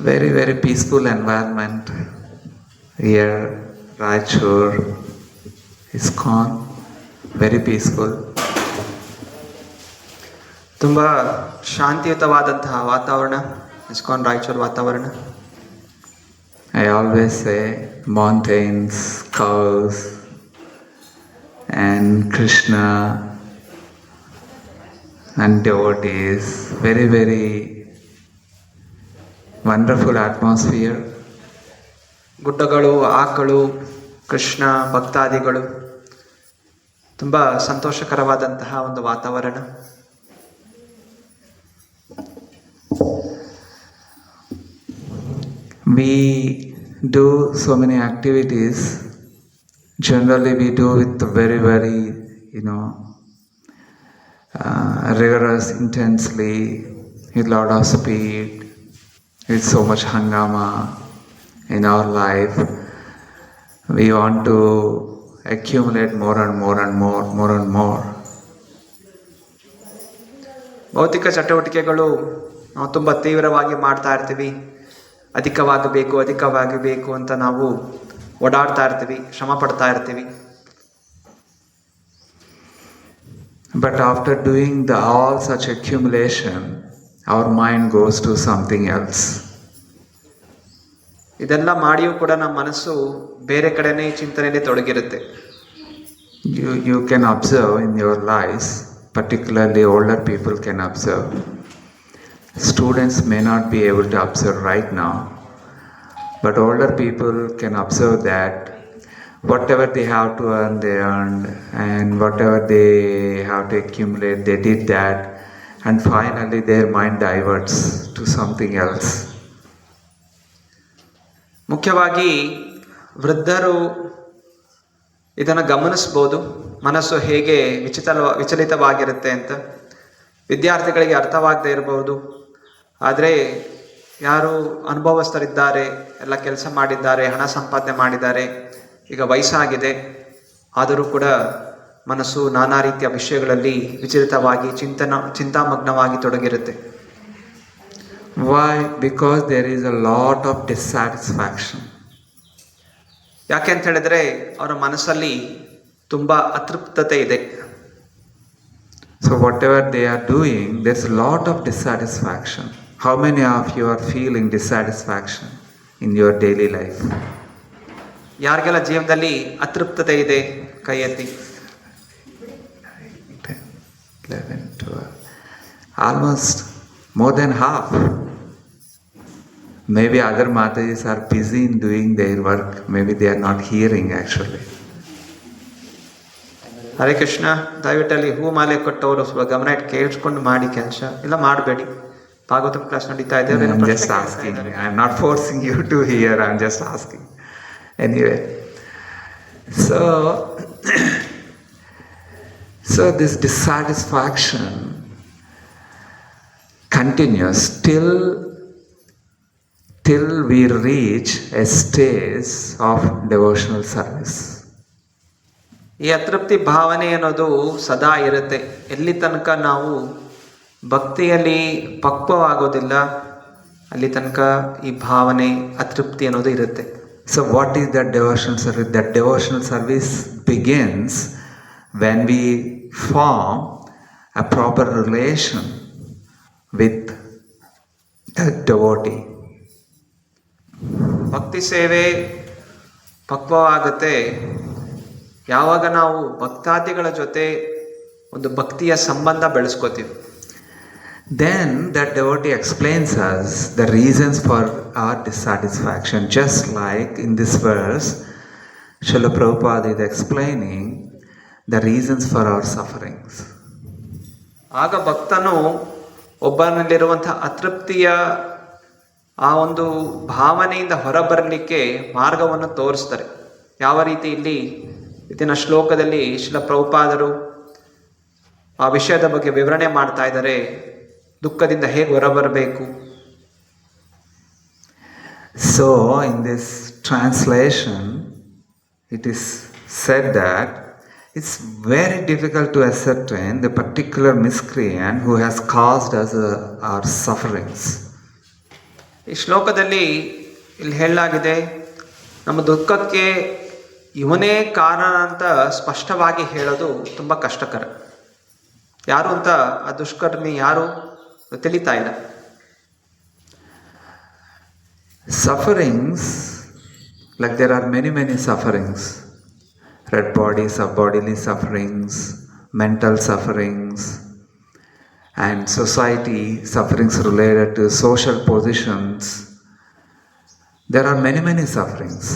Very, very peaceful environment here, Raichur, ISKCON, very peaceful. ತುಂಬ ಶಾಂತಿಯುತವಾದಂತಹ ವಾತಾವರಣ ISKCON Raichur ವಾತಾವರಣ. I always say mountains, cows, and Krishna and devotees. Very, very wonderful atmosphere. ಗುಡ್ಡಗಳು, ಆಕಳು, ಕೃಷ್ಣ, ಭಕ್ತಾದಿಗಳು, ತುಂಬ ಸಂತೋಷಕರವಾದಂತಹ ಒಂದು ವಾತಾವರಣ. We do so many activities. Generally, we do with very, very, rigorous, intensely, with lot of speed, with so much hangama in our life. We want to accumulate more and more and more, more and more. ಭೌತಿಕ ಚಟುವಟಿಕೆಗಳು ನಾವು ತುಂಬ ತೀವ್ರವಾಗಿ ಮಾಡ್ತಾ ಇರ್ತೀವಿ. ಅಧಿಕವಾಗಬೇಕು ಅಂತ ನಾವು ಓಡಾಡ್ತಾ ಇರ್ತೀವಿ, ಶ್ರಮ ಪಡ್ತಾ ಇರ್ತೀವಿ. But after doing all such accumulation, our mind goes to something else. ಇದೆಲ್ಲ ಮಾಡಿಯೂ ಕೂಡ ನಮ್ಮ ಮನಸ್ಸು ಬೇರೆ ಕಡೆನೇ ಚಿಂತನೆಯಲ್ಲಿ ತೊಡಗಿರುತ್ತೆ. You can observe in your lives, particularly older people can observe. Students may not be able to observe right now, but older people can observe that whatever they have to earn, they earned, and whatever they have to accumulate, they did that, and finally their mind diverts to something else. ಮುಖ್ಯವಾಗಿ ವೃದ್ಧರು ಇದನ್ನು ಗಮನಿಸ್ಬೋದು, ಮನಸ್ಸು ಹೇಗೆ ವಿಚಲಿತವಾಗಿರುತ್ತೆ ಅಂತ. ವಿದ್ಯಾರ್ಥಿಗಳಿಗೆ ಅರ್ಥವಾಗದೇ ಇರಬಹುದು, ಆದರೆ ಯಾರು ಅನುಭವಸ್ಥರಿದ್ದಾರೆ, ಎಲ್ಲ ಕೆಲಸ ಮಾಡಿದ್ದಾರೆ, ಹಣ ಸಂಪಾದನೆ ಮಾಡಿದ್ದಾರೆ, ಈಗ ವಯಸ್ಸಾಗಿದೆ, ಆದರೂ ಕೂಡ ಮನಸ್ಸು ನಾನಾ ರೀತಿಯ ವಿಷಯಗಳಲ್ಲಿ ವಿಚಲಿತವಾಗಿ ಚಿಂತಾಮಗ್ನವಾಗಿ ತೊಡಗಿರುತ್ತೆ. Why? Because there is a lot of dissatisfaction. ಯಾಕೆ ಅಂತ ಹೇಳಿದ್ರೆ ಅವರ ಮನಸ್ಸಲ್ಲಿ ತುಂಬ ಅತೃಪ್ತತೆ ಇದೆ. So whatever they are doing, there's a lot of dissatisfaction. How many of you are feeling dissatisfaction in your daily life? ಯಾರಿಗೆಲ್ಲ ಜೀವನದಲ್ಲಿ ಅತೃಪ್ತತೆ ಇದೆ ಕೈ ಎತ್ತಿ. 10, 11, 12, almost more than half. Maybe other Matajis are busy in doing their work. Maybe they are not hearing actually. Hare Krishna, ದಯವಿಟ್ಟಲ್ಲಿ ಹೂ ಮಾಲೆ ಕೊಟ್ಟವರು ಸ್ವಲ್ಪ ಗಮನ ಇಟ್ಟು ಕೇಳಿಸ್ಕೊಂಡು ಮಾಡಿ ಕೆಲಸ, ಇಲ್ಲ ಮಾಡಬೇಡಿ. ಭಾಗವತಂ ಕ್ಲಾಸ್ ನಡೀತಾ ಇದೆ. I'm just asking. I'm not forcing you to hear. I'm just asking. Anyway, so this dissatisfaction continues till we reach a stage of devotional service. ಈ ಅತೃಪ್ತಿ ಭಾವನೆ ಅನ್ನೋದು ಸದಾ ಇರುತ್ತೆ. ಎಲ್ಲಿ ತನಕ ನಾವು ಭಕ್ತಿಯಲ್ಲಿ ಪಕ್ವವಾಗೋದಿಲ್ಲ, ಅಲ್ಲಿ ತನಕ ಈ ಭಾವನೆ ಅತೃಪ್ತಿ ಅನ್ನೋದು ಇರುತ್ತೆ. So what is that devotional service? That devotional service begins when we form a proper relation with the devotee. ಭಕ್ತಿ ಸೇವೆ ಪಕ್ವವಾಗುತ್ತೆ ಯಾವಾಗ ನಾವು ಭಕ್ತಾದಿಗಳ ಜೊತೆ ಒಂದು ಭಕ್ತಿಯ ಸಂಬಂಧ ಬೆಳೆಸ್ಕೋತೀವಿ. Then that devotee explains us the reasons for our dissatisfaction, just like in this verse Srila Prabhupada is explaining the reasons for our sufferings. ಆಗ ಭಕ್ತನು ಒಬ್ಬನಲ್ಲಿರುವಂತಹ ಅತೃಪ್ತಿಯ ಆ ಒಂದು ಭಾವನೆಯಿಂದ ಹೊರಬರಲಿಕ್ಕೆ ಮಾರ್ಗವನ್ನು ತೋರಿಸ್ತಾರೆ. ಯಾವ ರೀತಿ ಇಲ್ಲಿ ಇದನ್ನ ಶ್ಲೋಕದಲ್ಲಿ ಶ್ರೀಲ ಪ್ರಭುಪಾದರು ಆ ವಿಷಯದ ಬಗ್ಗೆ ವಿವರಣೆ ಮಾಡ್ತಾ ಇದ್ದಾರೆ, ದುಃಖದಿಂದ ಹೇಗೆ ಹೊರಬರಬೇಕು. So in this translation it is said that it's very difficult to ascertain the particular miscreant who has caused us our sufferings. ಈ ಶ್ಲೋಕದಲ್ಲಿ ಇಲ್ಲಿ ಹೇಳಲಾಗಿದೆ, ನಮ್ಮ ದುಃಖಕ್ಕೆ ಇವನೇ ಕಾರಣ ಅಂತ ಸ್ಪಷ್ಟವಾಗಿ ಹೇಳೋದು ತುಂಬ ಕಷ್ಟಕರ. ಯಾರು ಅಂತ ಆ ದುಷ್ಕರ್ಮಿ ಯಾರು ತಿಳಿತಾ ಇಲ್ಲ. Sufferings, like there are many sufferings, red body, sub-bodily sufferings, mental sufferings, and society sufferings related to social positions. There are many sufferings.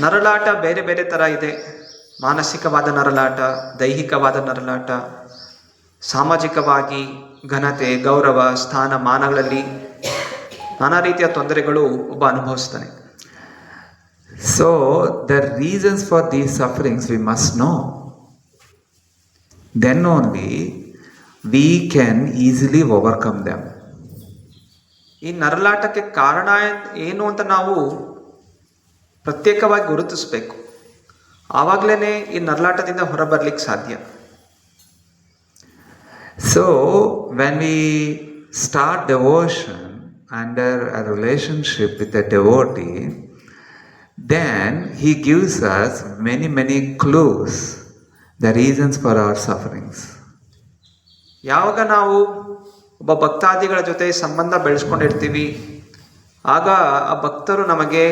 ನರಳಾಟ ಬೇರೆ ಬೇರೆ ಥರ ಇದೆ. ಮಾನಸಿಕವಾದ ನರಳಾಟ, ದೈಹಿಕವಾದ ನರಳಾಟ, ಸಾಮಾಜಿಕವಾಗಿ ಘನತೆ, ಗೌರವ, ಸ್ಥಾನ ಮಾನಗಳಲ್ಲಿ ನಾನಾ ರೀತಿಯ ತೊಂದರೆಗಳು ಒಬ್ಬ ಅನುಭವಿಸ್ತಾನೆ. So the reasons for these sufferings we must know. Then only we can easily overcome them. ಈ ನರಳಾಟಕ್ಕೆ ಕಾರಣ ಏನು ಅಂತ ನಾವು ಪ್ರತ್ಯೇಕವಾಗಿ ಗುರುತಿಸಬೇಕು. ಆವಾಗಲೇ ಈ ನರಳಾಟದಿಂದ ಹೊರಬರ್ಲಿಕ್ಕೆ ಸಾಧ್ಯ. So when we start devotion under a relationship with a devotee, then he gives us many clues, the reasons for our sufferings. ಯಾವಾಗ ನಾವು ಒಬ್ಬ ಭಕ್ತಾದಿಗಳ ಜೊತೆ ಸಂಬಂಧ ಬೆಳೆಸ್ಕೊಂಡಿರ್ತೀವಿ, ಆಗ ಆ ಭಕ್ತರು ನಮಗೆ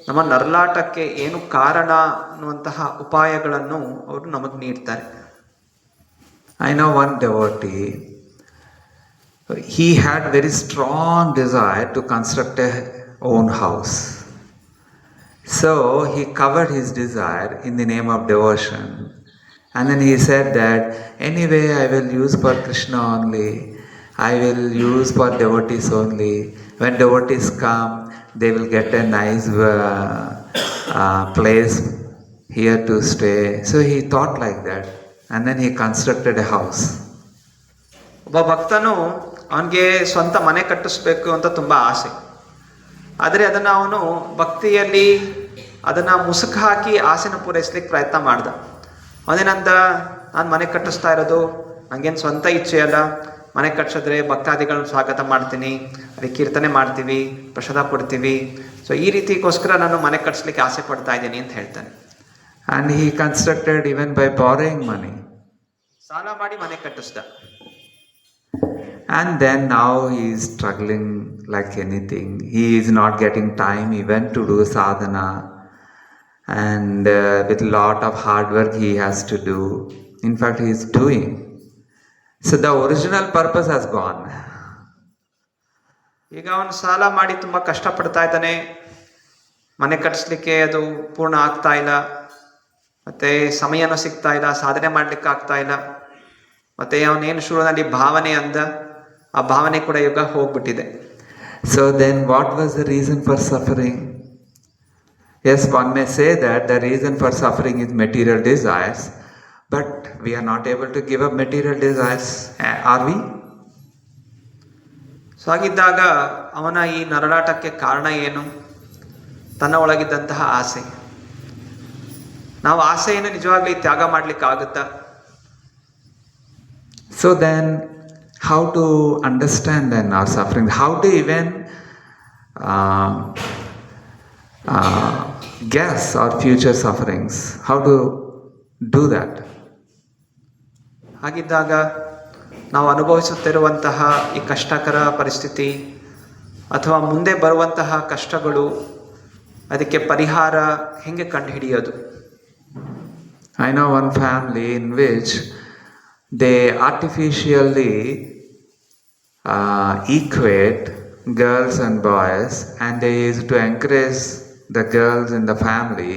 ನಮ್ಮ ನರಳಾಟಕ್ಕೆ ಏನು ಕಾರಣ ಅನ್ನುವಂತಹ ಉಪಾಯಗಳನ್ನು ಅವರು ನಮಗೆ ನೀಡ್ತಾರೆ. I know one devotee, he had very strong desire to construct a own house. So he covered his desire in the name of devotion. And then he said that, anyway I will use for Krishna only, I will use for devotees only. When devotees come, they will get a nice place here to stay. So he thought like that. And then he constructed a house. ಒಬ್ಬ ಭಕ್ತನು ಅವನಿಗೆ ಸ್ವಂತ ಮನೆ ಕಟ್ಟಿಸ್ಬೇಕು ಅಂತ ತುಂಬ ಆಸೆ. ಆದರೆ ಅದನ್ನು ಅವನು ಭಕ್ತಿಯಲ್ಲಿ ಅದನ್ನು ಮುಸುಕು ಹಾಕಿ ಆಸೆನ ಪೂರೈಸ್ಲಿಕ್ಕೆ ಪ್ರಯತ್ನ ಮಾಡ್ದ. ಅವನೇನಂದ, ನಾನು ಮನೆ ಕಟ್ಟಿಸ್ತಾ ಇರೋದು ನನಗೇನು ಸ್ವಂತ ಇಚ್ಛೆ ಅಲ್ಲ, ಮನೆ ಕಟ್ಟಿಸಿದ್ರೆ ಭಕ್ತಾದಿಗಳನ್ನ ಸ್ವಾಗತ ಮಾಡ್ತೀನಿ, ಅದಕ್ಕೆ ಕೀರ್ತನೆ ಮಾಡ್ತೀವಿ, ಪ್ರಸಾದ ಕೊಡ್ತೀವಿ, ಸೊ ಈ ರೀತಿಗೋಸ್ಕರ ನಾನು ಮನೆ ಕಟ್ಟಿಸ್ಲಿಕ್ಕೆ ಆಸೆ ಪಡ್ತಾ ಇದ್ದೀನಿ ಅಂತ ಹೇಳ್ತಾನೆ. And he constructed even by borrowing money. ಸಾಲ ಮಾಡಿ ಮನೆ ಕಟ್ಟಿಸ್ದ. And then now he is struggling like anything. He is not getting time even to do sadhana. And with a lot of hard work he has to do. In fact, he is doing. So the original purpose has gone. ಈಗ ಅವನು ಸಾಲ ಮಾಡಿ ತುಂಬ ಕಷ್ಟಪಡ್ತಾ ಇದ್ದಾನೆ, ಮನೆ ಕಟ್ಟಿಸ್ಲಿಕ್ಕೆ ಅದು ಪೂರ್ಣ ಆಗ್ತಾ ಇಲ್ಲ, ಮತ್ತು ಸಮಯನೂ ಸಿಗ್ತಾ ಇಲ್ಲ, ಸಾಧನೆ ಮಾಡಲಿಕ್ಕೆ ಆಗ್ತಾ ಇಲ್ಲ. ಮತ್ತು ಅವನೇನು ಶುರುವಿನಲ್ಲಿ ಭಾವನೆ ಅಂದ, ಆ ಭಾವನೆ ಕೂಡ ಈಗ ಹೋಗ್ಬಿಟ್ಟಿದೆ. So then what was the reason for suffering? Yes, one may say that the reason for suffering is material desires, but we are not able to give up material desires, are we? So ಹಾಗಿದ್ದಾಗ ಅವನ ಈ ನರಳಾಟಕ್ಕೆ ಕಾರಣ ಏನು? ತನ್ನ ಒಳಗಿದ್ದಂತಹ ಆಸೆ. ನಾವು ಆಸೆಯನ್ನು ನಿಜವಾಗ್ಲೂ ತ್ಯಾಗ ಮಾಡ್ಲಿಕ್ಕೆ ಆಗುತ್ತಾ? So then how to understand then our suffering? How to even guess our future sufferings? How to do that? ಹಾಗಿದ್ದಾಗ ನಾವು ಅನುಭವಿಸುತ್ತಿರುವಂತಹ ಈ ಕಷ್ಟಕರ ಪರಿಸ್ಥಿತಿ ಅಥವಾ ಮುಂದೆ ಬರುವಂತಹ ಕಷ್ಟಗಳು, ಅದಕ್ಕೆ ಪರಿಹಾರ ಹೆಂಗೆ ಕಂಡುಹಿಡಿಯೋದು? I know one family in which they artificially equate girls and boys, and they used to encourage the girls in the family,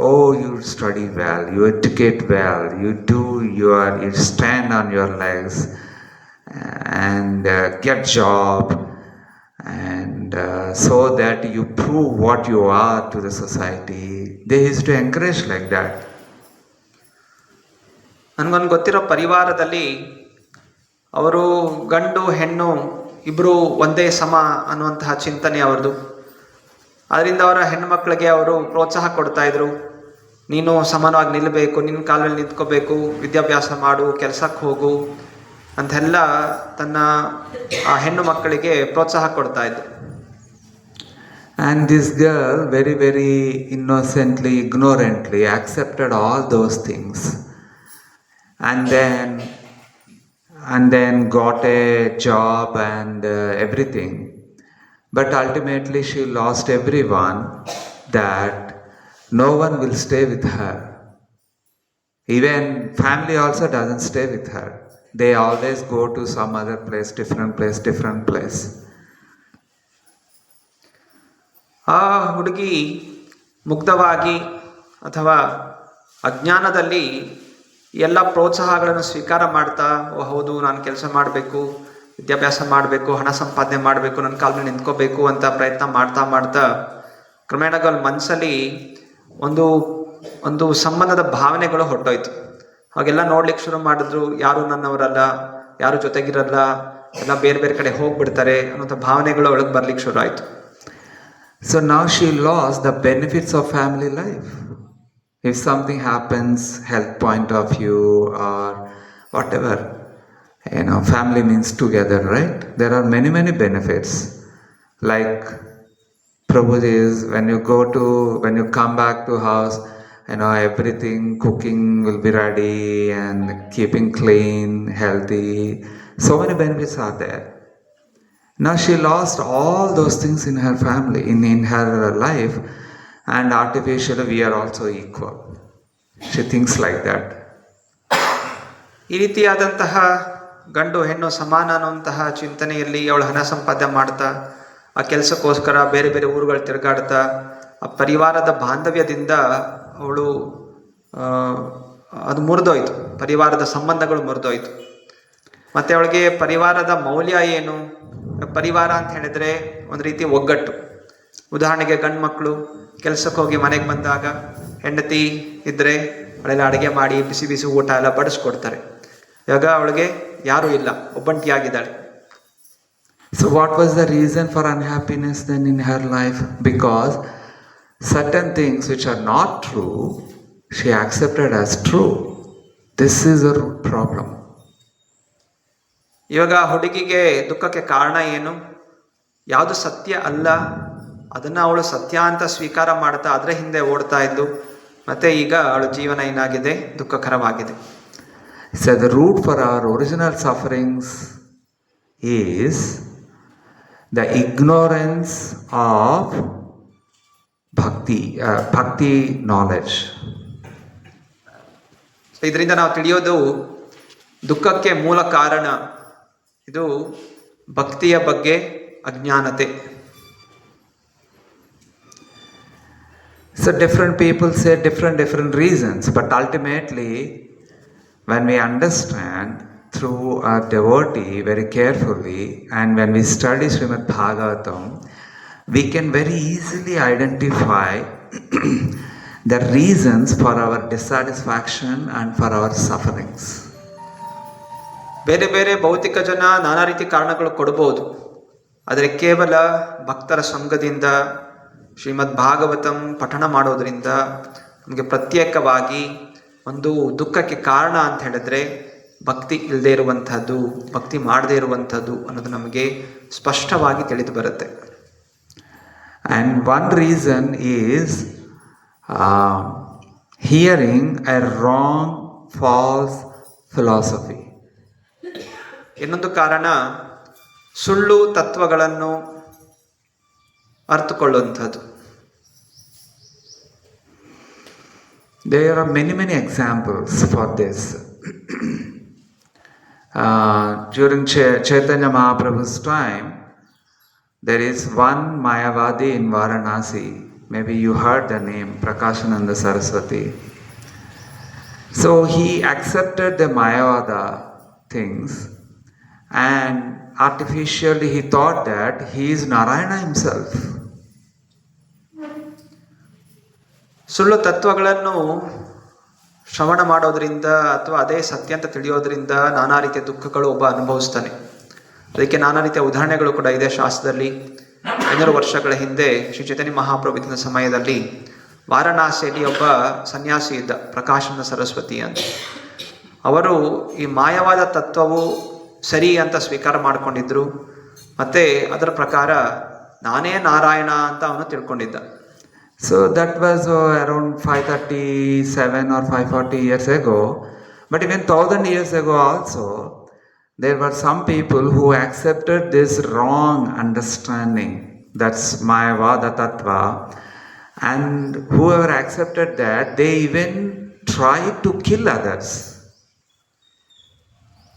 oh, you study well, you educate well, you stand on your legs and get job, and so that you prove what you are to the society. They used to encourage like that. ನನಗೊಂದು ಗೊತ್ತಿರೋ ಪರಿವಾರದಲ್ಲಿ ಅವರು ಗಂಡು ಹೆಣ್ಣು ಇಬ್ಬರು ಒಂದೇ ಸಮ ಅನ್ನುವಂತಹ ಚಿಂತನೆ ಅವ್ರದ್ದು. ಅದರಿಂದ ಅವರ ಹೆಣ್ಣು ಮಕ್ಕಳಿಗೆ ಅವರು ಪ್ರೋತ್ಸಾಹ ಕೊಡ್ತಾಯಿದ್ರು. ನೀನು ಸಮಾನವಾಗಿ ನಿಲ್ಲಬೇಕು, ನಿನ್ನ ಕಾಲಲ್ಲಿ ನಿಂತ್ಕೋಬೇಕು, ವಿದ್ಯಾಭ್ಯಾಸ ಮಾಡು, ಕೆಲಸಕ್ಕೆ ಹೋಗು, ಅಂತೆಲ್ಲ ತನ್ನ ಆ ಹೆಣ್ಣು ಮಕ್ಕಳಿಗೆ ಪ್ರೋತ್ಸಾಹ ಕೊಡ್ತಾ ಇದ್ದ. And this girl very, very innocently, ignorantly accepted all those things, and then got a job and everything. But ultimately she lost everyone, that no one will stay with her. Even family also doesn't stay with her. They always go to some other place, different place. ಆ ಹುಡುಗಿ ಮುಗ್ಧವಾಗಿ ಅಥವಾ ಅಜ್ಞಾನದಲ್ಲಿ ಎಲ್ಲ ಪ್ರೋತ್ಸಾಹಗಳನ್ನು ಸ್ವೀಕಾರ ಮಾಡ್ತಾ, ಓ ಹೌದು ನಾನು ಕೆಲಸ ಮಾಡಬೇಕು, ವಿದ್ಯಾಭ್ಯಾಸ ಮಾಡಬೇಕು, ಹಣ ಸಂಪಾದನೆ ಮಾಡಬೇಕು, ನನ್ನ ಕಾಲ ಮೇಲೆ ನಿಂತ್ಕೋಬೇಕು ಅಂತ ಪ್ರಯತ್ನ ಮಾಡ್ತಾ ಕ್ರಮೇಣಗಳ ಮನಸ್ಸಲ್ಲಿ ಒಂದು ಸಂಬಂಧದ ಭಾವನೆಗಳು ಹೊರಟೋಯ್ತು. ಹಾಗೆಲ್ಲ ನೋಡ್ಲಿಕ್ಕೆ ಶುರು ಮಾಡಿದ್ರು, ಯಾರು ನನ್ನವರಲ್ಲ, ಯಾರು ಜೊತೆಗಿರಲ್ಲ, ಎಲ್ಲ ಬೇರೆ ಬೇರೆ ಕಡೆ ಹೋಗ್ಬಿಡ್ತಾರೆ ಅನ್ನೋಂಥ ಭಾವನೆಗಳು ಒಳಗೆ ಬರ್ಲಿಕ್ಕೆ ಶುರು ಆಯಿತು. So now she lost the benefits of family life. If something happens, health point of view or whatever, family means together, right? There are many, many benefits. Like Prabhuji's, when you come back to house, everything, cooking will be ready and keeping clean, healthy. So many benefits are there. Now she lost all those things in her family, in her life, and artificially we are also equal. She thinks like that. ಈ ರೀತಿಯಾದಂತಹ ಗಂಡು ಹೆಣ್ಣು ಸಮಾನ ಅನ್ನುವಂತಹ ಚಿಂತನೆಯಲ್ಲಿ ಅವಳು ಹಣ ಸಂಪಾದನೆ ಮಾಡ್ತಾ, ಆ ಕೆಲಸಕ್ಕೋಸ್ಕರ ಬೇರೆ ಬೇರೆ ಊರುಗಳು ತಿರುಗಾಡ್ತಾ, ಆ ಪರಿವಾರದ ಬಾಂಧವ್ಯದಿಂದ ಅವಳು ಅದು ಮುರಿದೋಯ್ತು, ಪರಿವಾರದ ಸಂಬಂಧಗಳು ಮುರಿದೋಯ್ತು. ಮತ್ತು ಅವಳಿಗೆ ಪರಿವಾರದ ಮೌಲ್ಯ ಏನು? ಪರಿವಾರ ಅಂತ ಹೇಳಿದ್ರೆ ಒಂದು ರೀತಿ ಒಗ್ಗಟ್ಟು. ಉದಾಹರಣೆಗೆ ಗಂಡು ಮಕ್ಕಳು ಕೆಲಸಕ್ಕೆ ಹೋಗಿ ಮನೆಗೆ ಬಂದಾಗ ಹೆಂಡತಿ ಇದ್ದರೆ ಅವಳೆಲ್ಲ ಅಡುಗೆ ಮಾಡಿ ಬಿಸಿ ಬಿಸಿ ಊಟ ಎಲ್ಲ ಬಡಿಸ್ಕೊಡ್ತಾರೆ. ಇವಾಗ ಅವಳಿಗೆ ಯಾರೂ ಇಲ್ಲ, ಒಬ್ಬಂಟಿಯಾಗಿದ್ದಾಳೆ. So what was the reason for unhappiness then in her life? Because certain things which are not true, she accepted as true. This is a root problem. ಇವಾಗ ಹುಡುಗಿಗೆ ದುಃಖಕ್ಕೆ ಕಾರಣ ಏನು? ಯಾವುದು ಸತ್ಯ ಅಲ್ಲ ಅದನ್ನು ಅವಳು ಸತ್ಯ ಅಂತ ಸ್ವೀಕಾರ ಮಾಡ್ತಾ ಅದರ ಹಿಂದೆ ಓಡ್ತಾ ಇದ್ದು, ಮತ್ತೆ ಈಗ ಅವಳ ಜೀವನ ಏನಾಗಿದೆ? ದುಃಖಕರವಾಗಿದೆ. So the root for our original sufferings is the ignorance of bhakti knowledge. ಇದರಿಂದ ನಾವು ತಿಳಿಯೋದು ದುಃಖಕ್ಕೆ ಮೂಲ ಕಾರಣ ಇದು ಭಕ್ತಿಯ ಬಗ್ಗೆ ಅಜ್ಞಾನತೆ. So different people say different reasons, but ultimately when we understand through our devotee very carefully, and when we study Srimad Bhagavatam, we can very easily identify the reasons for our dissatisfaction and for our sufferings. ಬೇರೆ ಬೇರೆ ಭೌತಿಕ ಜನ ನಾನಾ ರೀತಿ ಕಾರಣಗಳು ಕೊಡ್ಬೋದು, ಆದರೆ ಕೇವಲ ಭಕ್ತರ ಸಂಘದಿಂದ ಶ್ರೀಮದ್ ಭಾಗವತಂ ಪಠಣ ಮಾಡೋದ್ರಿಂದ ನಮಗೆ ಪ್ರತ್ಯೇಕವಾಗಿ ಒಂದು ದುಃಖಕ್ಕೆ ಕಾರಣ ಅಂತ ಹೇಳಿದ್ರೆ ಭಕ್ತಿ ಇಲ್ಲದೆ ಇರುವಂಥದ್ದು, ಭಕ್ತಿ ಮಾಡದೇ ಇರುವಂಥದ್ದು ಅನ್ನೋದು ನಮಗೆ ಸ್ಪಷ್ಟವಾಗಿ ತಿಳಿದು ಬರುತ್ತೆ. And one reason is hearing a wrong, false philosophy. ಇನ್ನೊಂದು ಕಾರಣ ಸುಳ್ಳು ತತ್ವಗಳನ್ನು ಅರ್ಥಕೊಳ್ಳುವಂಥದ್ದು. There are many examples for this. During Chaitanya Mahaprabhu's time, there is one Mayavadi in Varanasi. Maybe you heard the name, Prakashananda Saraswati. So he accepted the Mayavada things, and artificially he thought that he is Narayana himself. ಸುಳ್ಳು ತತ್ವಗಳನ್ನು ಶ್ರವಣ ಮಾಡೋದ್ರಿಂದ ಅಥವಾ ಅದೇ ಸತ್ಯ ಅಂತ ತಿಳಿಯೋದ್ರಿಂದ ನಾನಾ ರೀತಿಯ ದುಃಖಗಳು ಒಬ್ಬ ಅನುಭವಿಸ್ತಾನೆ. ಅದಕ್ಕೆ ನಾನಾ ರೀತಿಯ ಉದಾಹರಣೆಗಳು ಕೂಡ ಇದೆ ಶಾಸ್ತ್ರದಲ್ಲಿ. 500 ವರ್ಷಗಳ ಹಿಂದೆ ಶ್ರೀ ಚೈತನ್ಯ ಮಹಾಪ್ರಭುವಿನ ಸಮಯದಲ್ಲಿ ವಾರಣಾಸಿಯಲ್ಲಿ ಒಬ್ಬ ಸನ್ಯಾಸಿ ಇದ್ದ, ಪ್ರಕಾಶಾನಂದ ಸರಸ್ವತಿ ಅಂತ. ಅವರು ಈ ಮಾಯವಾದ ತತ್ವವು ಸರಿ ಅಂತ ಸ್ವೀಕಾರ ಮಾಡ್ಕೊಂಡಿದ್ರು. ಮತ್ತೆ ಅದರ ಪ್ರಕಾರ ನಾನೇ ನಾರಾಯಣ ಅಂತ ಅವನು ತಿಳ್ಕೊಂಡಿದ್ದ. So that was around 537 or 540 years ago. But even 1000 years ago also, there were some people who accepted this wrong understanding. That's Mayavada Tattva. And whoever accepted that, they even tried to kill others.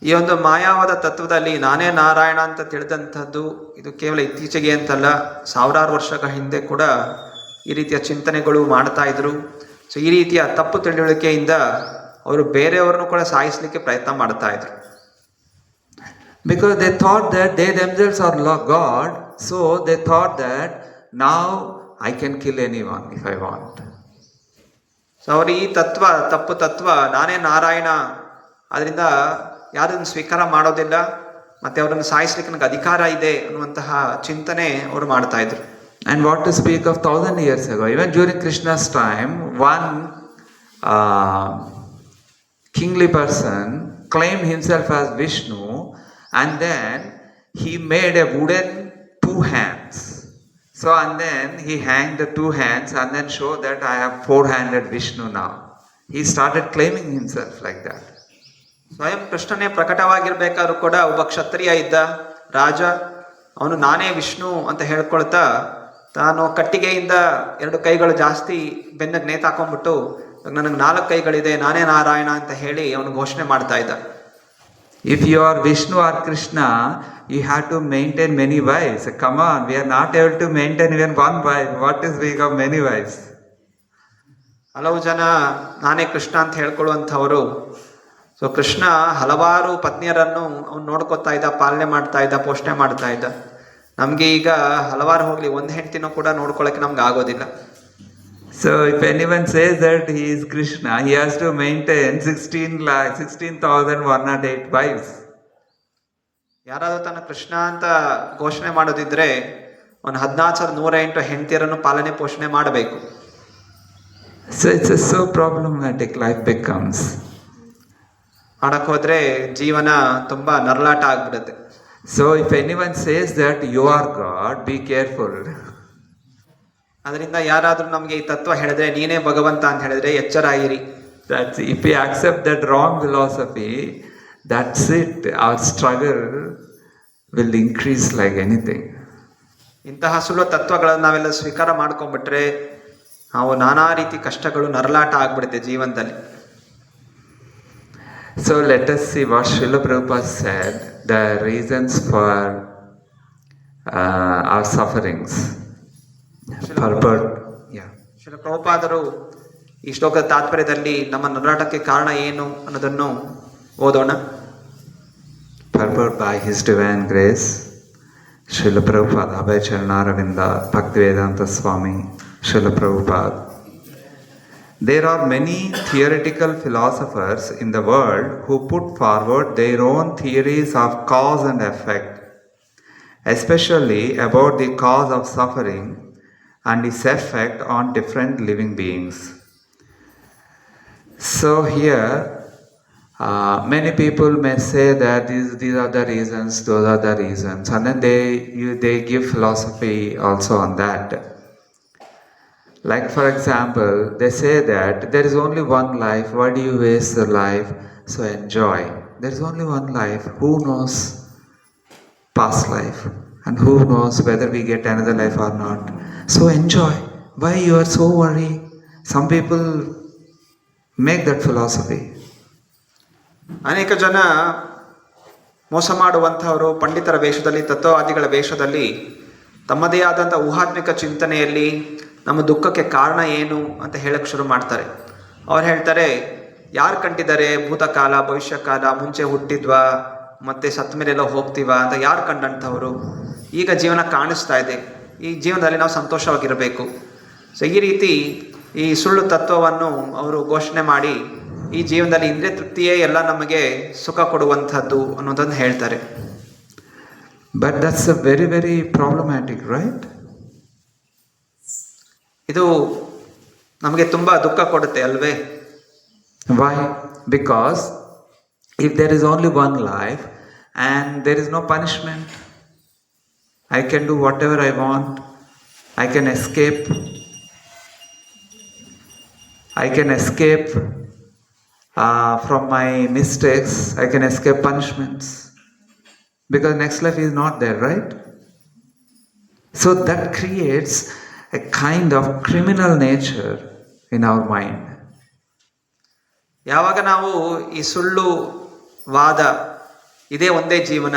ಈ ಒಂದು ಮಾಯಾವಾದ ತತ್ವದಲ್ಲಿ ನಾನೇ ನಾರಾಯಣ ಅಂತ ತಿಳಿದಂಥದ್ದು ಇದು ಕೇವಲ ಇತ್ತೀಚೆಗೆ ಅಂತಲ್ಲ, ಸಾವಿರಾರು ವರ್ಷಗಳ ಹಿಂದೆ ಕೂಡ ಈ ರೀತಿಯ ಚಿಂತನೆಗಳು ಮಾಡ್ತಾ ಇದ್ರು. ಸೊ ಈ ರೀತಿಯ ತಪ್ಪು ತಿಳುವಳಿಕೆಯಿಂದ ಅವರು ಬೇರೆಯವ್ರನ್ನು ಕೂಡ ಸಾಯಿಸಲಿಕ್ಕೆ ಪ್ರಯತ್ನ ಮಾಡ್ತಾ ಇದ್ರು. Because they thought that they themselves are God, so they thought that now I can kill anyone if I want. So ಅವರು ಈ ತಪ್ಪು ತತ್ವ ನಾನೇ ನಾರಾಯಣ, ಅದರಿಂದ ಯಾರನ್ನು ಸ್ವೀಕಾರ ಮಾಡೋದಿಲ್ಲ, ಮತ್ತೆ ಅವರನ್ನು ಸಾಯಿಸ್ಲಿಕ್ಕೆ ನನಗೆ ಅಧಿಕಾರ ಇದೆ ಅನ್ನುವಂತಹ ಚಿಂತನೆ ಅವರು ಮಾಡ್ತಾ ಇದ್ರು. And what to speak of 1000 years ago? Even during Krishna's time, one kingly person claimed himself as Vishnu, and then he made a wooden 2 hands. So and then he hanged the 2 hands and then showed that I have 4-handed Vishnu now. He started claiming himself like that. ಸ್ವಯಂ ಕೃಷ್ಣನೇ ಪ್ರಕಟವಾಗಿರ್ಬೇಕಾದ್ರೂ ಕೂಡ ಒಬ್ಬ ಕ್ಷತ್ರಿಯ ಇದ್ದ ರಾಜ, ಅವನು ನಾನೇ ವಿಷ್ಣು ಅಂತ ಹೇಳ್ಕೊಳ್ತಾ ತಾನು ಕಟ್ಟಿಗೆಯಿಂದ 2 ಕೈಗಳು ಜಾಸ್ತಿ ಬೆನ್ನಗೆ ನೇತಾಕೊಂಡ್ಬಿಟ್ಟು ನನಗೆ 4 ಕೈಗಳಿದೆ, ನಾನೇ ನಾರಾಯಣ ಅಂತ ಹೇಳಿ ಅವನು ಘೋಷಣೆ ಮಾಡ್ತಾ ಇದ್ದ. If you are Vishnu or Krishna, you have to maintain many wives. Come on, we are not able to maintain even one wife. What is speak of many wives? ಹಲವು ಜನ ನಾನೇ ಕೃಷ್ಣ ಅಂತ ಹೇಳ್ಕೊಳ್ಳುವಂಥವರು. ಸೊ ಕೃಷ್ಣ ಹಲವಾರು ಪತ್ನಿಯರನ್ನು ಅವನು ನೋಡ್ಕೊತಾ ಇದ್ದ, ಪಾಲನೆ ಮಾಡ್ತಾ ಇದ್ದ, ಪೋಷಣೆ ಮಾಡ್ತಾ ಇದ್ದ. ನಮಗೆ ಈಗ ಹಲವಾರು ಹೋಗ್ಲಿ, ಒಂದು ಹೆಂಡತಿನೂ ಕೂಡ ನೋಡ್ಕೊಳ್ಳೋಕೆ ನಮ್ಗೆ ಆಗೋದಿಲ್ಲ. So if anyone says that he is Krishna, he has to maintain 16,108 wives. ಯಾರಾದರೂ ತನ್ನ ಕೃಷ್ಣ ಅಂತ ಘೋಷಣೆ ಮಾಡೋದಿದ್ರೆ ಒಂದು 14,108 ಹೆಂಡತಿಯರನ್ನು ಪಾಲನೆ ಪೋಷಣೆ ಮಾಡಬೇಕು. So it's so problematic life becomes. ಮಾಡಕ್ಕೆ ಹೋದ್ರೆ ಜೀವನ ತುಂಬಾ ನರಳಾಟ ಆಗ್ಬಿಡುತ್ತೆ. So if anyone says that you are God, be careful. ಅದರಿಂದ ಯಾರಾದರೂ ನಮಗೆ ಈ ತತ್ವ ಹೇಳಿದ್ರೆ ನೀನೇ ಭಗವಂತ ಅಂತ ಹೇಳಿದ್ರೆ ಎಚ್ಚರ ಆಗಿರಿ. That's if we accept that wrong philosophy, that's it. Our struggle will increase like anything. ಇಂತಹ ಸುಳ್ಳು ತತ್ವಗಳನ್ನು ನಾವೆಲ್ಲ ಸ್ವೀಕಾರ ಮಾಡ್ಕೊಂಡ್ಬಿಟ್ರೆ ನಾವು ನಾನಾ ರೀತಿ ಕಷ್ಟಗಳು ನರಳಾಟ ಆಗ್ಬಿಡುತ್ತೆ ಜೀವನದಲ್ಲಿ. So let us see what Srila Prabhupada said, the reasons for our sufferings. Purport. Yeah. Srila ಪ್ರಭುಪಾದರು ಈ ಶ್ಲೋಕದ ತಾತ್ಪರ್ಯದಲ್ಲಿ ನಮ್ಮ ನರಳಾಟಕ್ಕೆ ಕಾರಣ ಏನು ಅನ್ನೋದನ್ನು ಓದೋಣ. Purport by His Divine Grace, Srila Prabhupada, Abhay Charanaravindra, Bhaktivedanta Swami, Srila Prabhupada. There are many theoretical philosophers in the world who put forward their own theories of cause and effect, especially about the cause of suffering and its effect on different living beings. So here, many people may say that these are the reasons, those are the reasons, and then they give philosophy also on that. Like for example, they say that there is only one life, why do you waste the life? So enjoy. There is only one life, who knows past life? And who knows whether we get another life or not? So enjoy. Why you are so worried? Some people make that philosophy. ಅನೇಕ ಜನ ಮೋಸ ಮಾಡುವಂಥವರು ಪಂಡಿತರ ವೇಷದಲ್ಲಿ, ತತ್ವವಾದಿಗಳ ವೇಷದಲ್ಲಿ ತಮ್ಮದೇ ಆದಂಥ ಊಹಾತ್ಮಿಕ ಚಿಂತನೆಯಲ್ಲಿ ನಮ್ಮ ದುಃಖಕ್ಕೆ ಕಾರಣ ಏನು ಅಂತ ಹೇಳಕ್ಕೆ ಶುರು ಮಾಡ್ತಾರೆ. ಅವ್ರು ಹೇಳ್ತಾರೆ, ಯಾರು ಕಂಡಿದ್ದಾರೆ ಭೂತಕಾಲ, ಭವಿಷ್ಯಕಾಲ, ಮುಂಚೆ ಹುಟ್ಟಿದ್ವಾ, ಮತ್ತೆ ಸತ್ತ ಮೇಲೆಲ್ಲ ಹೋಗ್ತೀವಾ ಅಂತ ಯಾರು ಕಂಡಂಥವರು? ಈಗ ಜೀವನ ಕಾಣಿಸ್ತಾ ಇದೆ, ಈ ಜೀವನದಲ್ಲಿ ನಾವು ಸಂತೋಷವಾಗಿರಬೇಕು. ಸೊ ಈ ರೀತಿ ಈ ಸುಳ್ಳು ತತ್ವವನ್ನು ಅವರು ಘೋಷಣೆ ಮಾಡಿ ಈ ಜೀವನದಲ್ಲಿ ಇಂದ್ರಿಯ ತೃಪ್ತಿಯೇ ಎಲ್ಲ ನಮಗೆ ಸುಖ ಕೊಡುವಂಥದ್ದು ಅನ್ನೋದನ್ನು ಹೇಳ್ತಾರೆ. But that's a very, very problematic, right? ಇದು ನಮಗೆ ತುಂಬ ದುಃಖ ಕೊಡುತ್ತೆ ಅಲ್ವೇ? Why? Because if there is only one life, and there is no punishment. I can do whatever I want. I can escape. I can escape from my mistakes. I can escape punishments. Because next life is not there, right? So that creates a kind of criminal nature in our mind. ಯಾವಾಗ ನಾವು ಈ ಸುಳ್ಳು ವಾದ, ಇದೇ ಒಂದೇ ಜೀವನ,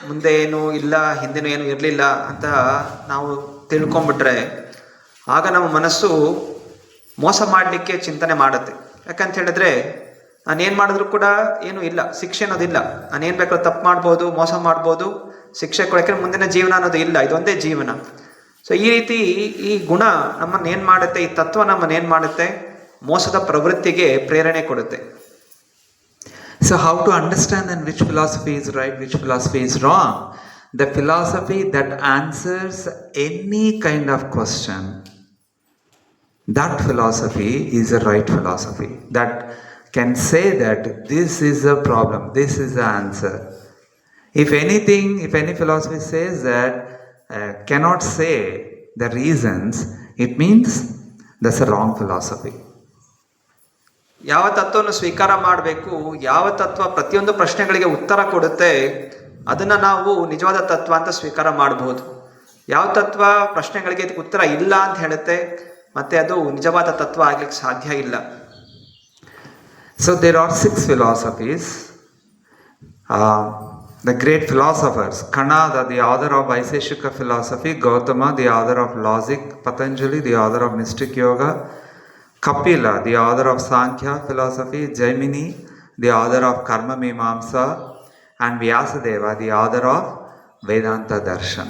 ಮುಂದೆ ಏನು ಇಲ್ಲ, ಹಿಂದೆನೂ ಏನು ಇರಲಿಲ್ಲ ಅಂತ ನಾವು ತಿಳ್ಕೊಂಬಿಟ್ರೆ, ಆಗ ನಮ್ಮ ಮನಸ್ಸು ಮೋಸ ಮಾಡಲಿಕ್ಕೆ ಚಿಂತನೆ ಮಾಡುತ್ತೆ. ಯಾಕಂತ ಹೇಳಿದ್ರೆ ನಾನೇನು ಮಾಡಿದ್ರು ಕೂಡ ಏನೂ ಇಲ್ಲ, ಶಿಕ್ಷೆ ಅನ್ನೋದಿಲ್ಲ. ನಾನೇನು ಬೇಕಾದ್ರೂ ತಪ್ಪು ಮಾಡ್ಬೋದು, ಮೋಸ ಮಾಡ್ಬೋದು, ಶಿಕ್ಷೆ ಕೊಡೋಕ್ಕೆ ಮುಂದಿನ ಜೀವನ ಅನ್ನೋದು ಇಲ್ಲ, ಇದೊಂದೇ ಜೀವನ. ಸೊ ಈ ರೀತಿ ಈ ಗುಣ ನಮ್ಮನ್ನು ಏನು ಮಾಡುತ್ತೆ, ಈ ತತ್ವ ನಮ್ಮನ್ನು ಏನು ಮಾಡುತ್ತೆ, ಮೋಸದ ಪ್ರವೃತ್ತಿಗೆ ಪ್ರೇರಣೆ ಕೊಡುತ್ತೆ. So how to understand then which philosophy is right, which philosophy is wrong? The philosophy that answers any kind of question, that philosophy is a right philosophy. That can say that this is a problem, this is the answer. If anything, if any philosophy says that cannot say the reasons, it means that's a wrong philosophy. ಯಾವ ತತ್ವವನ್ನು ಸ್ವೀಕಾರ ಮಾಡಬೇಕು, ಯಾವ ತತ್ವ ಪ್ರತಿಯೊಂದು ಪ್ರಶ್ನೆಗಳಿಗೆ ಉತ್ತರ ಕೊಡುತ್ತೆ, ಅದನ್ನು ನಾವು ನಿಜವಾದ ತತ್ವ ಅಂತ ಸ್ವೀಕಾರ ಮಾಡಬಹುದು. ಯಾವ ತತ್ವ ಪ್ರಶ್ನೆಗಳಿಗೆ ಇದಕ್ಕೆ ಉತ್ತರ ಇಲ್ಲ ಅಂತ ಹೇಳುತ್ತೆ, ಮತ್ತೆ ಅದು ನಿಜವಾದ ತತ್ವ ಆಗ್ಲಿಕ್ಕೆ ಸಾಧ್ಯ ಇಲ್ಲ. So there are 6 philosophies. The great philosophers, Kanada, the author of Vaiseshika philosophy, Gautama, the author of logic, Patanjali, the author of mystic yoga, Kapila, the author of Sankhya philosophy, Jaimini, the author of Karma Mimamsa, and Vyasadeva, the author of Vedanta Darshan.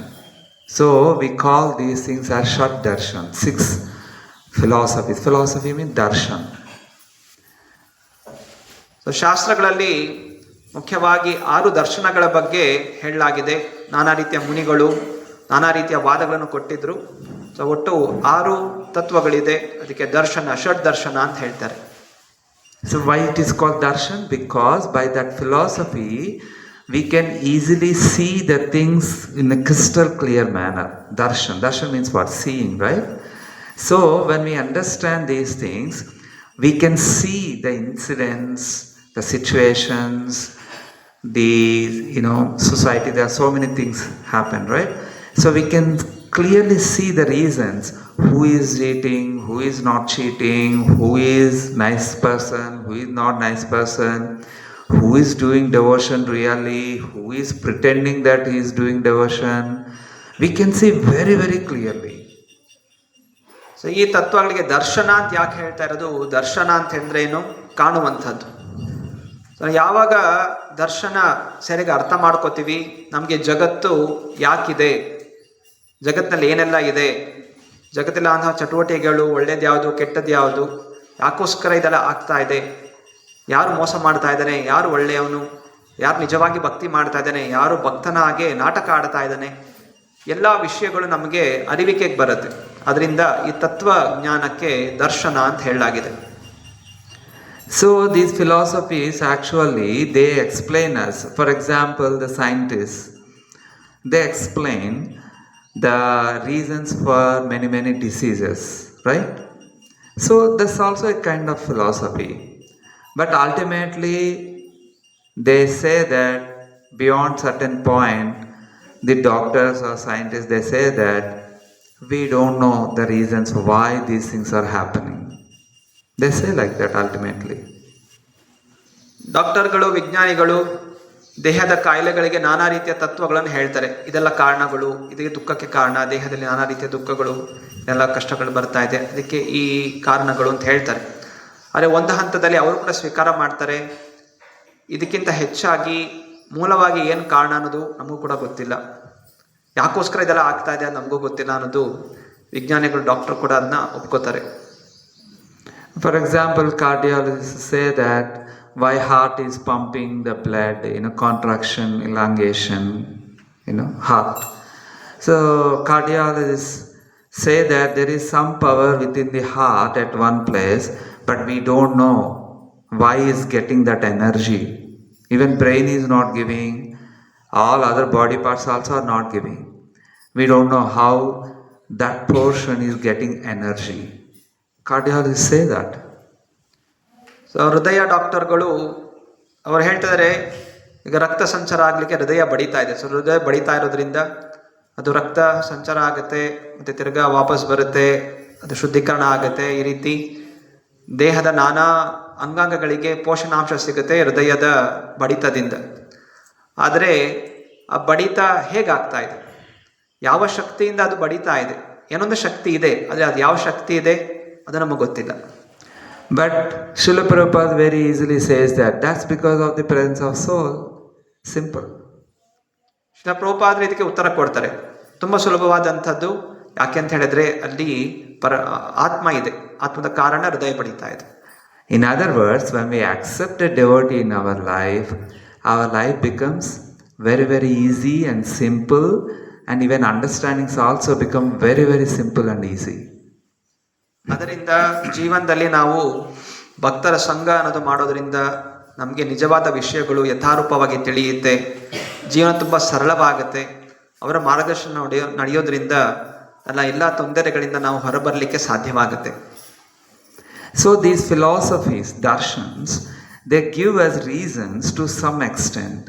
So we call these things as Shat Darshan, 6 philosophies. Philosophy means darshan. So ಶಾಸ್ತ್ರಗಳಲ್ಲಿ ಮುಖ್ಯವಾಗಿ 6 ದರ್ಶನಗಳ ಬಗ್ಗೆ ಹೇಳಲಾಗಿದೆ. ನಾನಾ ರೀತಿಯ ಮುನಿಗಳು ನಾನಾ ರೀತಿಯ ವಾದಗಳನ್ನು ಕೊಟ್ಟಿದ್ರು. ಸೊ ಒಟ್ಟು 6 ತತ್ವಗಳಿದೆ. ಅದಕ್ಕೆ ದರ್ಶನ, ಷಡ್ ದರ್ಶನ ಅಂತ ಹೇಳ್ತಾರೆ. So why it is called darshan? Because by that philosophy we can easily see the things in a crystal clear manner. Darshan. Darshan means what? Seeing, right? So when we understand these things, we can see the incidents, the situations, the society. There are so many things happen, right? So we can clearly see the reasons: who is cheating, who is not cheating, who is nice person, who is not nice person, who is doing devotion really, who is pretending that he is doing devotion. We can see very, very clearly. So ಈ ತತ್ವಗಳಿಗೆ ದರ್ಶನ ಅಂತ ಯಾಕೆ ಹೇಳ್ತಾ ಇರೋದು? ದರ್ಶನ ಅಂತ ಹೇಳಿದ್ರೆ ಏನು? ಕಾಣುವಂಥದ್ದು. ಸೊ ಯಾವಾಗ ದರ್ಶನ ಸರಿಯಾಗಿ ಅರ್ಥ ಮಾಡ್ಕೋತೀವಿ, ನಮಗೆ ಜಗತ್ತು ಯಾಕಿದೆ, ಜಗತ್ತಿನಲ್ಲಿ ಏನೆಲ್ಲ ಇದೆ, ಜಗತ್ತಲ್ಲಿ ಅಂತಹ ಚಟುವಟಿಕೆಗಳು, ಒಳ್ಳೇದು ಯಾವುದು, ಕೆಟ್ಟದ್ದು ಯಾವುದು, ಯಾಕೋಸ್ಕರ ಇದೆಲ್ಲ ಆಗ್ತಾ ಇದೆ, ಯಾರು ಮೋಸ ಮಾಡ್ತಾ ಇದ್ದಾನೆ, ಯಾರು ಒಳ್ಳೆಯವನು, ಯಾರು ನಿಜವಾಗಿ ಭಕ್ತಿ ಮಾಡ್ತಾ ಇದ್ದಾನೆ, ಯಾರು ಭಕ್ತನ ಹಾಗೆ ನಾಟಕ ಆಡ್ತಾ ಇದ್ದಾನೆ, ಎಲ್ಲ ವಿಷಯಗಳು ನಮಗೆ ಅರಿವಿಕೆಗೆ ಬರುತ್ತೆ. ಅದರಿಂದ ಈ ತತ್ವ ಜ್ಞಾನಕ್ಕೆ ದರ್ಶನ ಅಂತ ಹೇಳಲಾಗಿದೆ. So these philosophies actually they explain us. For example, the scientists, they explain the reasons for many diseases, right? So that's also a kind of philosophy. But ultimately they say that beyond certain point, the doctors or scientists, they say that we don't know the reasons why these things are happening. They say like that ultimately. ಡಾಕ್ಟರ್ಗಳು, ವಿಜ್ಞಾನಿಗಳು ದೇಹದ ಕಾಯಿಲೆಗಳಿಗೆ ನಾನಾ ರೀತಿಯ ತತ್ವಗಳನ್ನು ಹೇಳ್ತಾರೆ. ಇದೆಲ್ಲ ಕಾರಣಗಳು, ಇದಕ್ಕೆ ದುಃಖಕ್ಕೆ ಕಾರಣ, ದೇಹದಲ್ಲಿ ನಾನಾ ರೀತಿಯ ದುಃಖಗಳು, ಎಲ್ಲ ಕಷ್ಟಗಳು ಬರ್ತಾ ಇದೆ, ಅದಕ್ಕೆ ಈ ಕಾರಣಗಳು ಅಂತ ಹೇಳ್ತಾರೆ. ಆದರೆ ಒಂದು ಹಂತದಲ್ಲಿ ಅವರು ಕೂಡ ಸ್ವೀಕಾರ ಮಾಡ್ತಾರೆ, ಇದಕ್ಕಿಂತ ಹೆಚ್ಚಾಗಿ ಮೂಲವಾಗಿ ಏನು ಕಾರಣ ಅನ್ನೋದು ನಮಗೂ ಕೂಡ ಗೊತ್ತಿಲ್ಲ, ಯಾಕೋಸ್ಕರ ಇದೆಲ್ಲ ಆಗ್ತಾ ಇದೆ ಅದು ನಮಗೂ ಗೊತ್ತಿಲ್ಲ ಅನ್ನೋದು ವಿಜ್ಞಾನಿಗಳು, ಡಾಕ್ಟರ್ ಕೂಡ ಅದನ್ನ ಒಪ್ಕೋತಾರೆ. For example, cardiologists say that why heart is pumping the blood, contraction, elongation, heart. So cardiologists say that there is some power within the heart at one place, but we don't know why is getting that energy. Even brain is not giving, all other body parts also are not giving. We don't know how that portion is getting energy. Cardiologists say that. So ಹೃದಯ ಡಾಕ್ಟರ್ಗಳು ಅವ್ರು ಹೇಳ್ತಿದ್ದಾರೆ, ಈಗ ರಕ್ತ ಸಂಚಾರ ಆಗಲಿಕ್ಕೆ ಹೃದಯ ಬಡಿತಾ ಇದೆ. ಸೊ ಹೃದಯ ಬಡಿತಾ ಇರೋದ್ರಿಂದ ಅದು ರಕ್ತ ಸಂಚಾರ ಆಗುತ್ತೆ, ಮತ್ತು ತಿರ್ಗಾ ವಾಪಸ್ ಬರುತ್ತೆ, ಅದು ಶುದ್ಧೀಕರಣ ಆಗುತ್ತೆ. ಈ ರೀತಿ ದೇಹದ ನಾನಾ ಅಂಗಾಂಗಗಳಿಗೆ ಪೋಷಣಾಂಶ ಸಿಗುತ್ತೆ ಹೃದಯದ ಬಡಿತದಿಂದ. ಆದರೆ ಆ ಬಡಿತ ಹೇಗಾಗ್ತಾ ಇದೆ, ಯಾವ ಶಕ್ತಿಯಿಂದ ಅದು ಬಡಿತಾ ಇದೆ? ಏನೊಂದು ಶಕ್ತಿ ಇದೆ, ಆದರೆ ಅದು ಯಾವ ಶಕ್ತಿ ಇದೆ ಅದು ನಮಗೆ ಗೊತ್ತಿಲ್ಲ. But Srila Prabhupada very easily says that that's because of the presence of soul. Simple. Srila ಪ್ರಭುಪಾದರು ಇದಕ್ಕೆ ಉತ್ತರ ಕೊಡ್ತಾರೆ, ತುಂಬ ಸುಲಭವಾದಂಥದ್ದು. ಯಾಕೆ ಅಂತ ಹೇಳಿದ್ರೆ ಅಲ್ಲಿ ಆತ್ಮ ಇದೆ, ಆತ್ಮದ ಕಾರಣ ಹೃದಯ ಬಡಿತಾ ಇದೆ. In other words, when we accept a devotee in our life becomes very, very easy and simple, and even understandings also become very, very simple and easy. ಅದರಿಂದ ಜೀವನದಲ್ಲಿ ನಾವು ಭಕ್ತರ ಸಂಘ ಅನ್ನೋದು ಮಾಡೋದ್ರಿಂದ ನಮಗೆ ನಿಜವಾದ ವಿಷಯಗಳು ಯಥಾರೂಪವಾಗಿ ತಿಳಿಯುತ್ತೆ, ಜೀವನ ತುಂಬ ಸರಳವಾಗುತ್ತೆ. ಅವರ ಮಾರ್ಗದರ್ಶನ ನಡೆಯೋದ್ರಿಂದ ಎಲ್ಲ ತೊಂದರೆಗಳಿಂದ ನಾವು ಹೊರಬರಲಿಕ್ಕೆ ಸಾಧ್ಯವಾಗುತ್ತೆ. So these philosophies, darshans, they give us reasons to some extent,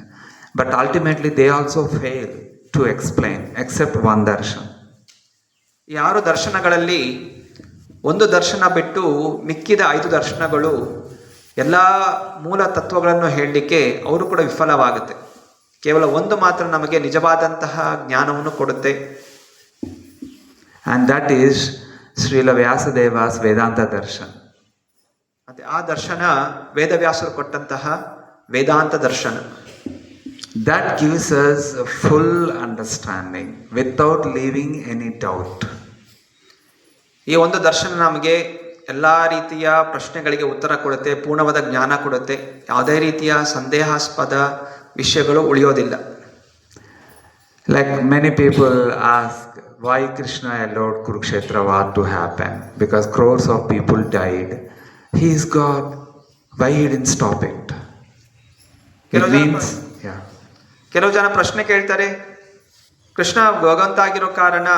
but ultimately they also fail to explain, except one darshan. ಈ 6 ದರ್ಶನಗಳಲ್ಲಿ ಒಂದು ದರ್ಶನ ಬಿಟ್ಟು ಮಿಕ್ಕಿದ 5 ದರ್ಶನಗಳು ಎಲ್ಲ ಮೂಲ ತತ್ವಗಳನ್ನು ಹೇಳಲಿಕ್ಕೆ ಅವರು ಕೂಡ ವಿಫಲವಾಗುತ್ತೆ. ಕೇವಲ ಒಂದು ಮಾತ್ರ ನಮಗೆ ನಿಜವಾದಂತಹ ಜ್ಞಾನವನ್ನು ಕೊಡುತ್ತೆ. And that is Srila Vyasadeva's Vedanta Darshan. ಮತ್ತೆ ಆ ದರ್ಶನ ವೇದವ್ಯಾಸರು ಕೊಟ್ಟಂತಹ ವೇದಾಂತ ದರ್ಶನ. That gives us a full understanding without leaving any doubt. ಈ ಒಂದು ದರ್ಶನ ನಮಗೆ ಎಲ್ಲ ರೀತಿಯ ಪ್ರಶ್ನೆಗಳಿಗೆ ಉತ್ತರ ಕೊಡುತ್ತೆ, ಪೂರ್ಣವಾದ ಜ್ಞಾನ ಕೊಡುತ್ತೆ. ಯಾವುದೇ ರೀತಿಯ ಸಂದೇಹಾಸ್ಪದ ವಿಷಯಗಳು ಉಳಿಯೋದಿಲ್ಲ. Like many people ask, why Krishna allowed Kurukshetra war to happen? Because crores of people died. He is God. Why he didn't stop it? It means, yeah. ಕೆಲವು ಜನ ಪ್ರಶ್ನೆ ಕೇಳ್ತಾರೆ, ಕೃಷ್ಣ ಭಗವಂತ ಆಗಿರೋ ಕಾರಣ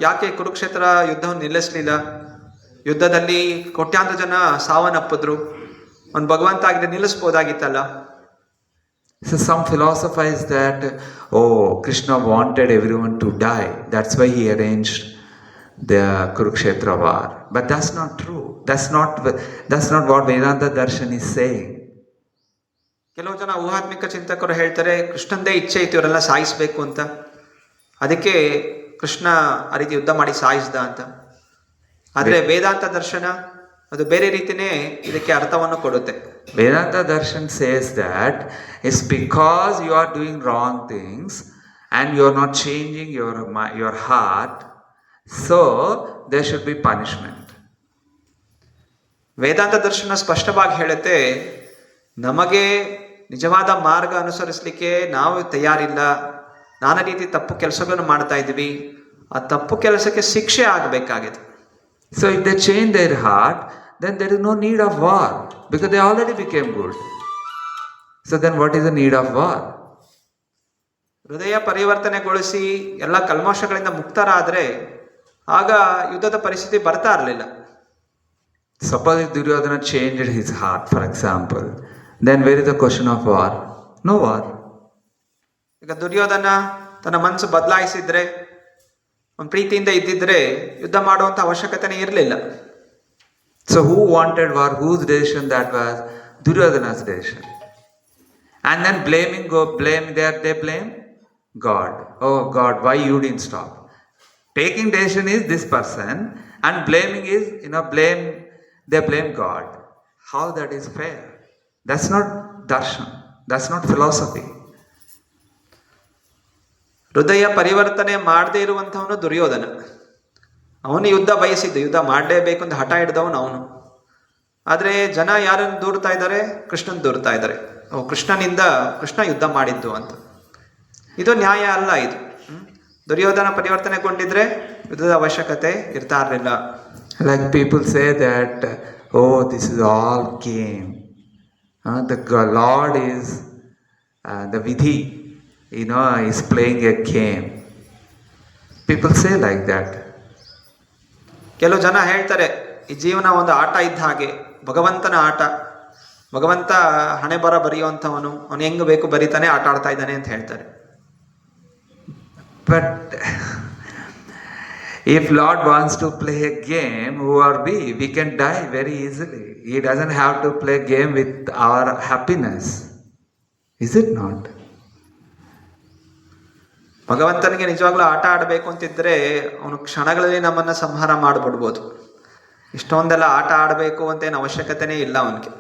ಯಾಕೆ ಕುರುಕ್ಷೇತ್ರ ಯುದ್ಧವನ್ನು ನಿಲ್ಲಿಸಲಿಲ್ಲ? ಯುದ್ಧದಲ್ಲಿ ಕೋಟ್ಯಾಂತರ ಜನ ಸಾವನ್ನಪ್ಪಿದ್ರು, ಅವ್ನು ಭಗವಂತ ಆಗಿದ್ರೆ ನಿಲ್ಲಿಸ್ಬೋದಾಗಿತ್ತಲ್ಲ. So some philosophize that, oh, Krishna wanted everyone to die. That's why he arranged the Kurukshetra war. But that's not true. That's not what Vedanta Darshan is saying. ಕೆಲವು ಜನ ಊಹಾತ್ಮಿಕ ಚಿಂತಕರು ಹೇಳ್ತಾರೆ, ಕೃಷ್ಣಂದೇ ಇಚ್ಛೆ ಇತ್ತು ಇವರೆಲ್ಲ ಸಾಯಿಸಬೇಕು ಅಂತ, ಅದಕ್ಕೆ ಕೃಷ್ಣ ಆ ರೀತಿ ಯುದ್ಧ ಮಾಡಿ ಸಾಯಿಸ್ದ ಅಂತ. ಆದರೆ ವೇದಾಂತ ದರ್ಶನ ಅದು ಬೇರೆ ರೀತಿನೇ ಇದಕ್ಕೆ ಅರ್ಥವನ್ನು ಕೊಡುತ್ತೆ. Vedanta Darshan says that it's because you are doing wrong things and you are not changing your heart, so there should be punishment. ವೇದಾಂತ ದರ್ಶನ ಸ್ಪಷ್ಟವಾಗಿ ಹೇಳುತ್ತೆ, ನಮಗೆ ನಿಜವಾದ ಮಾರ್ಗ ಅನುಸರಿಸಲಿಕ್ಕೆ ನಾವು ತಯಾರಿಲ್ಲ, ನಾನಾ ರೀತಿ ತಪ್ಪು ಕೆಲಸಗಳನ್ನು ಮಾಡ್ತಾ ಇದ್ದೀವಿ, ಆ ತಪ್ಪು ಕೆಲಸಕ್ಕೆ ಶಿಕ್ಷೆ ಆಗಬೇಕಾಗಿದೆ. So if they change their heart, then there is no need of war, because they already became good. So then what is the need of war? ಹೃದಯ ಪರಿವರ್ತನೆಗೊಳಿಸಿ ಎಲ್ಲ ಕಲ್ಮಶಗಳಿಂದ ಮುಕ್ತರಾದರೆ ಆಗ ಯುದ್ಧದ ಪರಿಸ್ಥಿತಿ ಬರ್ತಾ ಇರಲಿಲ್ಲ. Suppose if Duryodhana changed his heart, for example, then where is the question of war? No war. ಈಗ ದುರ್ಯೋಧನ ತನ್ನ ಮನಸ್ಸು ಬದಲಾಯಿಸಿದ್ರೆ, ಒಂದು ಪ್ರೀತಿಯಿಂದ ಇದ್ದಿದ್ರೆ ಯುದ್ಧ ಮಾಡುವಂಥ ಅವಶ್ಯಕತೆನೇ ಇರಲಿಲ್ಲ. So who wanted war? Whose decision that was? Duryodhana's decision. And then they blame God. Oh God, why you didn't stop? Taking decision is this person, and blaming is, they blame God. How that is fair? That's not darshan. That's not philosophy. ಹೃದಯ ಪರಿವರ್ತನೆ ಮಾಡದೇ ಇರುವಂಥವನು ದುರ್ಯೋಧನ. ಅವನು ಯುದ್ಧ ಬಯಸಿದ್ದು, ಯುದ್ಧ ಮಾಡಲೇಬೇಕು ಅಂತ ಹಠ ಹಿಡಿದವನು ಅವನು. ಆದರೆ ಜನ ಯಾರನ್ನು ದೂರ್ತಾ ಇದ್ದಾರೆ? ಕೃಷ್ಣನ್ ದೂರ್ತಾ ಇದ್ದಾರೆ. ಕೃಷ್ಣ ಯುದ್ಧ ಮಾಡಿದ್ದು ಅಂತ. ಇದು ನ್ಯಾಯ ಅಲ್ಲ. ಇದು ದುರ್ಯೋಧನ ಪರಿವರ್ತನೆಗೊಂಡಿದ್ರೆ ಯುದ್ಧದ ಅವಶ್ಯಕತೆ ಇರ್ತಾ ಇರಲಿಲ್ಲ. Like people say that, oh, this is all game. The Lord is the vidhi. He's playing a game. People say like that. ಕೆಲವು ಜನ ಹೇಳ್ತಾರೆ ಈ ಜೀವನ ಒಂದು ಆಟ ಇದ್ದ ಹಾಗೆ, ಭಗವಂತನ ಆಟ. ಭಗವಂತ ಹಣೆ ಬರ ಬರೆಯುವಂಥವನು, ಅವನು ಹೆಂಗ್ ಬೇಕು ಬರೀತಾನೆ, ಆಟ ಆಡ್ತಾ ಇದ್ದಾನೆ ಅಂತ ಹೇಳ್ತಾರೆ. But if Lord wants to play a game, who are we can die very easily. He doesn't have to play a game with our happiness. Is it not? ಭಗವಂತನಿಗೆ ನಿಜವಾಗ್ಲೂ ಆಟ ಆಡಬೇಕು ಅಂತಿದ್ರೆ ಅವನು ಕ್ಷಣಗಳಲ್ಲಿ ನಮ್ಮನ್ನ ಸಂಹಾರ ಮಾಡಿಬಿಡ್ಬೋದು. ಇಷ್ಟೊಂದೆಲ್ಲ ಆಟ ಆಡಬೇಕು ಅಂತೇನು ಅವಶ್ಯಕತೆನೇ ಇಲ್ಲ ಅವನಿಗೆ.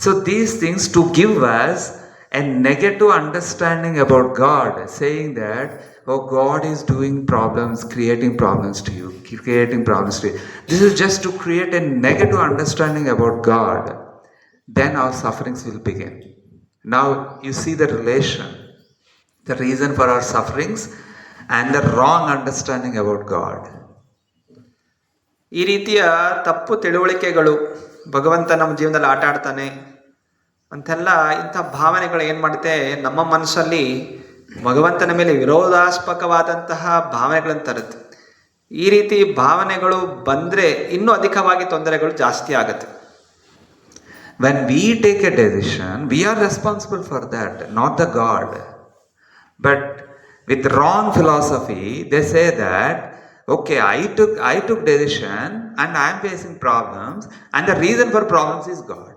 So these things to give us a negative understanding about God, saying that, oh, God is doing problems, creating problems to you, creating problems to you. This is just to create a negative understanding about God. Then our sufferings will begin. Now you see the relation, the reason for our sufferings and the wrong understanding about God. ಈ ರೀತಿಯ ತಪ್ಪು ತಿಳುವಳಿಕೆಗಳು, ಭಗವಂತ ನಮ್ಮ ಜೀವನದಲ್ಲಿ ಆಟ ಆಡ್ತಾನೆ ಅಂತೆಲ್ಲ, ಇಂಥ ಭಾವನೆಗಳು ಏನು ಮಾಡುತ್ತೆ, ನಮ್ಮ ಮನಸ್ಸಲ್ಲಿ ಭಗವಂತನ ಮೇಲೆ ವಿರೋಧಾಸ್ಪದವಾದಂತಹ ಭಾವನೆಗಳನ್ನು ತರುತ್ತೆ. ಈ ರೀತಿ ಭಾವನೆಗಳು ಬಂದರೆ ಇನ್ನೂ ಅಧಿಕವಾಗಿ ತೊಂದರೆಗಳು ಜಾಸ್ತಿ ಆಗುತ್ತೆ. When we take a decision, we are responsible for that, not the God. But with wrong philosophy, they say that, okay, I took decision and I am facing problems, and the reason for problems is God.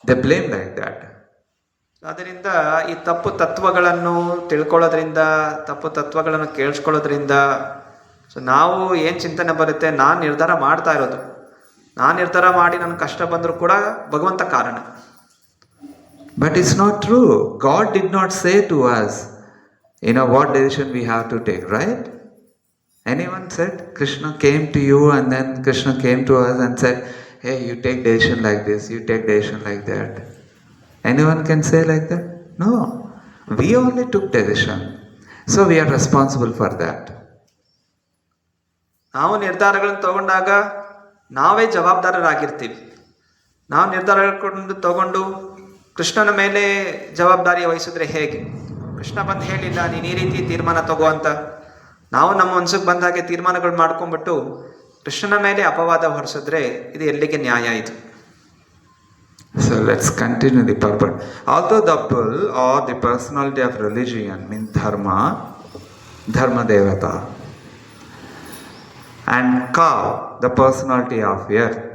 They blame like that. ಆದ್ದರಿಂದ ಈ ತಪ್ಪು ತತ್ವಗಳನ್ನು ತಿಳ್ಕೊಳ್ಳೋದ್ರಿಂದ, ತಪ್ಪು ತತ್ವಗಳನ್ನು ಕೇಳಿಸ್ಕೊಳ್ಳೋದ್ರಿಂದ ನಾವು ಏನು ಚಿಂತನೆ ಬರುತ್ತೆ, ನಾನು ನಿರ್ಧಾರ ಮಾಡ್ತಾ ಇರೋದು, ನಾನು ನಿರ್ಧಾರ ಮಾಡಿ ನನ್ನ ಕಷ್ಟ ಬಂದರೂ ಕೂಡ ಭಗವಂತ ಕಾರಣ. But it's not true. God did not say to us, what decision we have to take, right? Anyone said? Krishna came to you and then Krishna came to us and said, hey, you take decision like this, you take decision like that. Anyone can say like that? No. We only took decision. So we are responsible for that. ನಾವು ನಿರ್ಧಾರಗಳನ್ನು ತಗೊಂಡಾಗ ನಾವೇ ಜವಾಬ್ದಾರರಾಗಿರ್ತೀವಿ. ನಾವು ನಿರ್ಧಾರಗಳನ್ನು ತಗೊಂಡು ಕೃಷ್ಣನ ಮೇಲೆ ಜವಾಬ್ದಾರಿ ವಹಿಸಿದ್ರೆ ಹೇಗೆ? ಕೃಷ್ಣ ಬಂದು ಹೇಳಿಲ್ಲ ನೀನು ಈ ರೀತಿ ತೀರ್ಮಾನ ತಗೋ ಅಂತ. ನಾವು ನಮ್ಮ ಮನಸ್ಸಿಗೆ ಬಂದ ಹಾಗೆ ತೀರ್ಮಾನಗಳು ಮಾಡ್ಕೊಂಡ್ಬಿಟ್ಟು ಕೃಷ್ಣನ ಮೇಲೆ ಅಪವಾದ ಹೊರಿಸಿದ್ರೆ ಇದು ಎಲ್ಲಿಗೆ ನ್ಯಾಯ ಇದು? So let's continue the purport. Although the bull or the personality of religion means dharma devata, and cow, the personality of earth,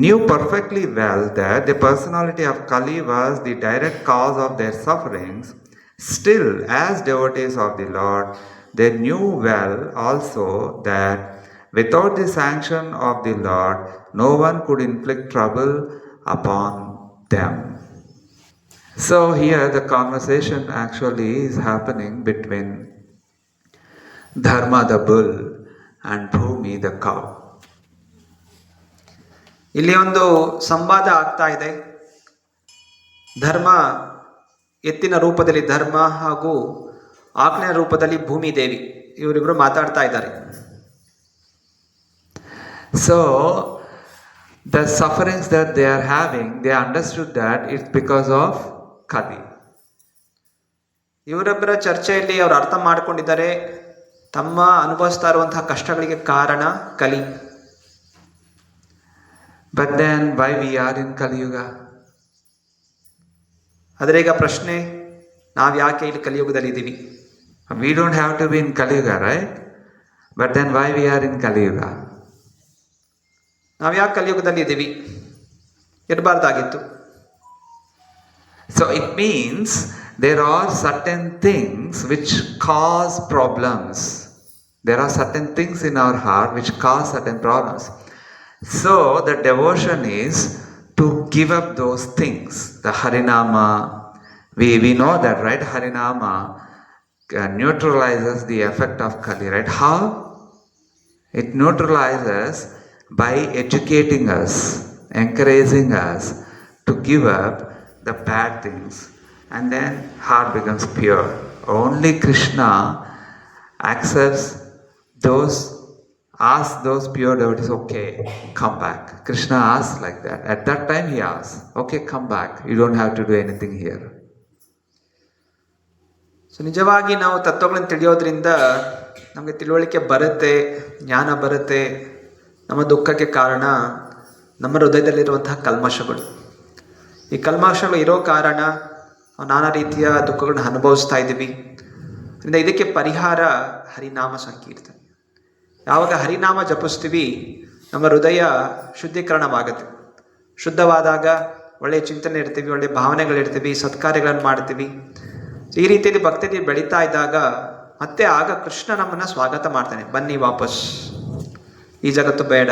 knew perfectly well that the personality of Kali was the direct cause of their sufferings, still, as devotees of the Lord, they knew well also that without the sanction of the Lord, no one could inflict trouble upon them. So here the conversation actually is happening between Dharma the bull and Bhumi the cow. ಇಲ್ಲಿ ಒಂದು ಸಂವಾದ ಆಗ್ತಾ ಇದೆ. ಧರ್ಮ ಎತ್ತಿನ ರೂಪದಲ್ಲಿ ಧರ್ಮ ಹಾಗೂ ಆಜ್ಞೆಯ ರೂಪದಲ್ಲಿ ಭೂಮಿ ದೇವಿ, ಇವರಿಬ್ಬರು ಮಾತಾಡ್ತಾ ಇದ್ದಾರೆ. So the sufferings that they are having, they understood that it's because of Kali. ಇವರೊಬ್ಬರ ಚರ್ಚೆಯಲ್ಲಿ ಅವರು ಅರ್ಥ ಮಾಡ್ಕೊಂಡಿದ್ದಾರೆ, ತಮ್ಮ ಅನುಭವಿಸ್ತಾ ಇರುವಂತಹ ಕಷ್ಟಗಳಿಗೆ ಕಾರಣ ಕಲಿ. But then why we are in Kali Yuga? ಆದರೆ ಈಗ ಪ್ರಶ್ನೆ, ನಾವು ಯಾಕೆ ಇಲ್ಲಿ ಕಲಿಯುಗದಲ್ಲಿ ಇದ್ದೀವಿ? We don't have to be in Kali Yuga, right? But then why we are in Kali Yuga? ನಾವು ಯಾಕೆ ಕಲಿಯುಗದಲ್ಲಿ ಇದ್ದೀವಿ? ಇರಬಾರ್ದಾಗಿತ್ತು. So it means there are certain things which cause problems. There are certain things in our heart which cause certain problems. So the devotion is to give up those things. The Harinama, we know that, right? Harinama neutralizes the effect of Kali, right? How? It neutralizes by educating us, encouraging us to give up the bad things, and then heart becomes pure. Only Krishna accepts those, asks those pure devotees, okay, come back. Krishna asks like that. At that time he asks, okay, come back. You don't have to do anything here. So ನಿಜವಾಗಿ ನಾವು ತತ್ವಗಳನ್ನು ತಿಳಿಯೋದ್ರಿಂದ ನಮಗೆ ತಿಳುವಳಿಕೆ ಬರುತ್ತೆ, ಜ್ಞಾನ ಬರುತ್ತೆ. ನಮ್ಮ ದುಃಖಕ್ಕೆ ಕಾರಣ ನಮ್ಮ ಹೃದಯದಲ್ಲಿರುವಂತಹ ಕಲ್ಮಶಗಳು. ಈ ಕಲ್ಮಶಗಳು ಇರೋ ಕಾರಣ ನಾವು ನಾನಾ ರೀತಿಯ ದುಃಖಗಳನ್ನ ಅನುಭವಿಸ್ತಾ ಇದ್ದೀವಿ. ಅದರಿಂದ ಇದಕ್ಕೆ ಪರಿಹಾರ ಹರಿನಾಮ ಸಂಕೀರ್ತನೆ. ಯಾವಾಗ ಹರಿನಾಮ ಜಪಿಸ್ತೀವಿ ನಮ್ಮ ಹೃದಯ ಶುದ್ಧೀಕರಣವಾಗುತ್ತೆ. ಶುದ್ಧವಾದಾಗ ಒಳ್ಳೆಯ ಚಿಂತನೆ ಇರ್ತೀವಿ, ಒಳ್ಳೆಯ ಭಾವನೆಗಳಿರ್ತೀವಿ, ಸತ್ಕಾರ್ಯಗಳನ್ನು ಮಾಡ್ತೀವಿ. ಈ ರೀತಿಯಲ್ಲಿ ಭಕ್ತಿಯಲ್ಲಿ ಬೆಳೀತಾ ಇದ್ದಾಗ ಮತ್ತೆ ಆಗ ಕೃಷ್ಣ ನಮ್ಮನ್ನು ಸ್ವಾಗತ ಮಾಡ್ತಾನೆ, ಬನ್ನಿ ವಾಪಸ್, ಈ ಜಗತ್ತು ಬೇಡ.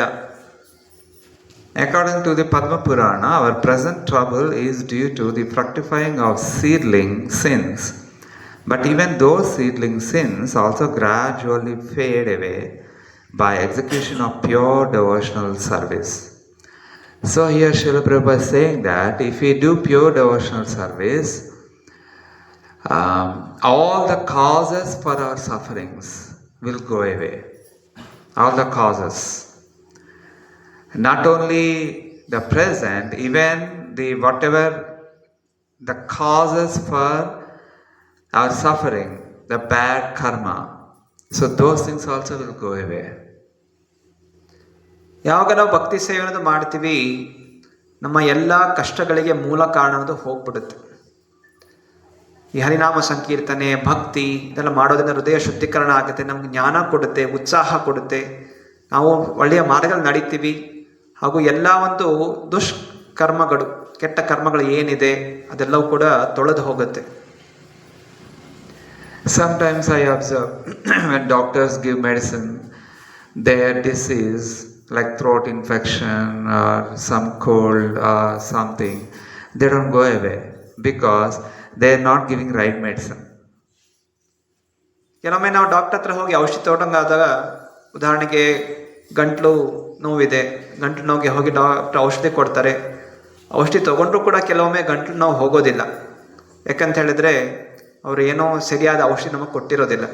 According to the Padma Purana, our present trouble is due to the fructifying of seedling sins. But even those seedling sins also gradually fade away by execution of pure devotional service. So here Srila Prabhupada is saying that if we do pure devotional service, all the causes for our sufferings will go away. All the causes. Not only the present, even the whatever the causes for our suffering, the bad karma, so those things also will go away. ಯಾವಾಗ ನಾವು ಭಕ್ತಿ ಸೇವೆ ಅನ್ನೋದು ಮಾಡ್ತೀವಿ, ನಮ್ಮ ಎಲ್ಲ ಕಷ್ಟಗಳಿಗೆ ಮೂಲ ಕಾರಣ ಅನ್ನೋದು ಹೋಗ್ಬಿಡುತ್ತೆ. ಈ ಹರಿನಾಮ ಸಂಕೀರ್ತನೆ, ಭಕ್ತಿ ಇದೆಲ್ಲ ಮಾಡೋದ್ರಿಂದ ಹೃದಯ ಶುದ್ಧೀಕರಣ ಆಗುತ್ತೆ, ನಮ್ಗೆ ಜ್ಞಾನ ಕೊಡುತ್ತೆ, ಉತ್ಸಾಹ ಕೊಡುತ್ತೆ, ನಾವು ಒಳ್ಳೆಯ ಮಾರ್ಗದಲ್ಲಿ ನಡೀತೀವಿ. ಹಾಗೂ ಎಲ್ಲ ಒಂದು ದುಷ್ಕರ್ಮಗಳು, ಕೆಟ್ಟ ಕರ್ಮಗಳು ಏನಿದೆ ಅದೆಲ್ಲವೂ ಕೂಡ ತೊಳೆದು ಹೋಗುತ್ತೆ. Sometimes I observe when doctors give medicine, their disease like throat infection or some cold or something, they don't go away because they are not giving right medicine. ಕೆಲವೊಮ್ಮೆ ನಾವು ಡಾಕ್ಟರ್ ಹತ್ರ ಹೋಗಿ ಔಷಧಿ ತಗೊಂಡಾಗ, ಉದಾಹರಣೆಗೆ ಗಂಟ್ಲು ನೋವಿದೆ, ಗಂಟ್ಲು ನೋವಿಗೆ ಹೋಗಿ ಡಾಕ್ಟರ್ ಔಷಧಿ ಕೊಡ್ತಾರೆ. ಔಷಧಿ ತೊಗೊಂಡ್ರೂ ಕೂಡ ಕೆಲವೊಮ್ಮೆ ಗಂಟ್ಲು ನೋವು ಹೋಗೋದಿಲ್ಲ. ಯಾಕಂತ ಹೇಳಿದ್ರೆ ಅವರು ಏನೋ ಸರಿಯಾದ ಔಷಧಿ ನಮಗೆ ಕೊಟ್ಟಿರೋದಿಲ್ಲ.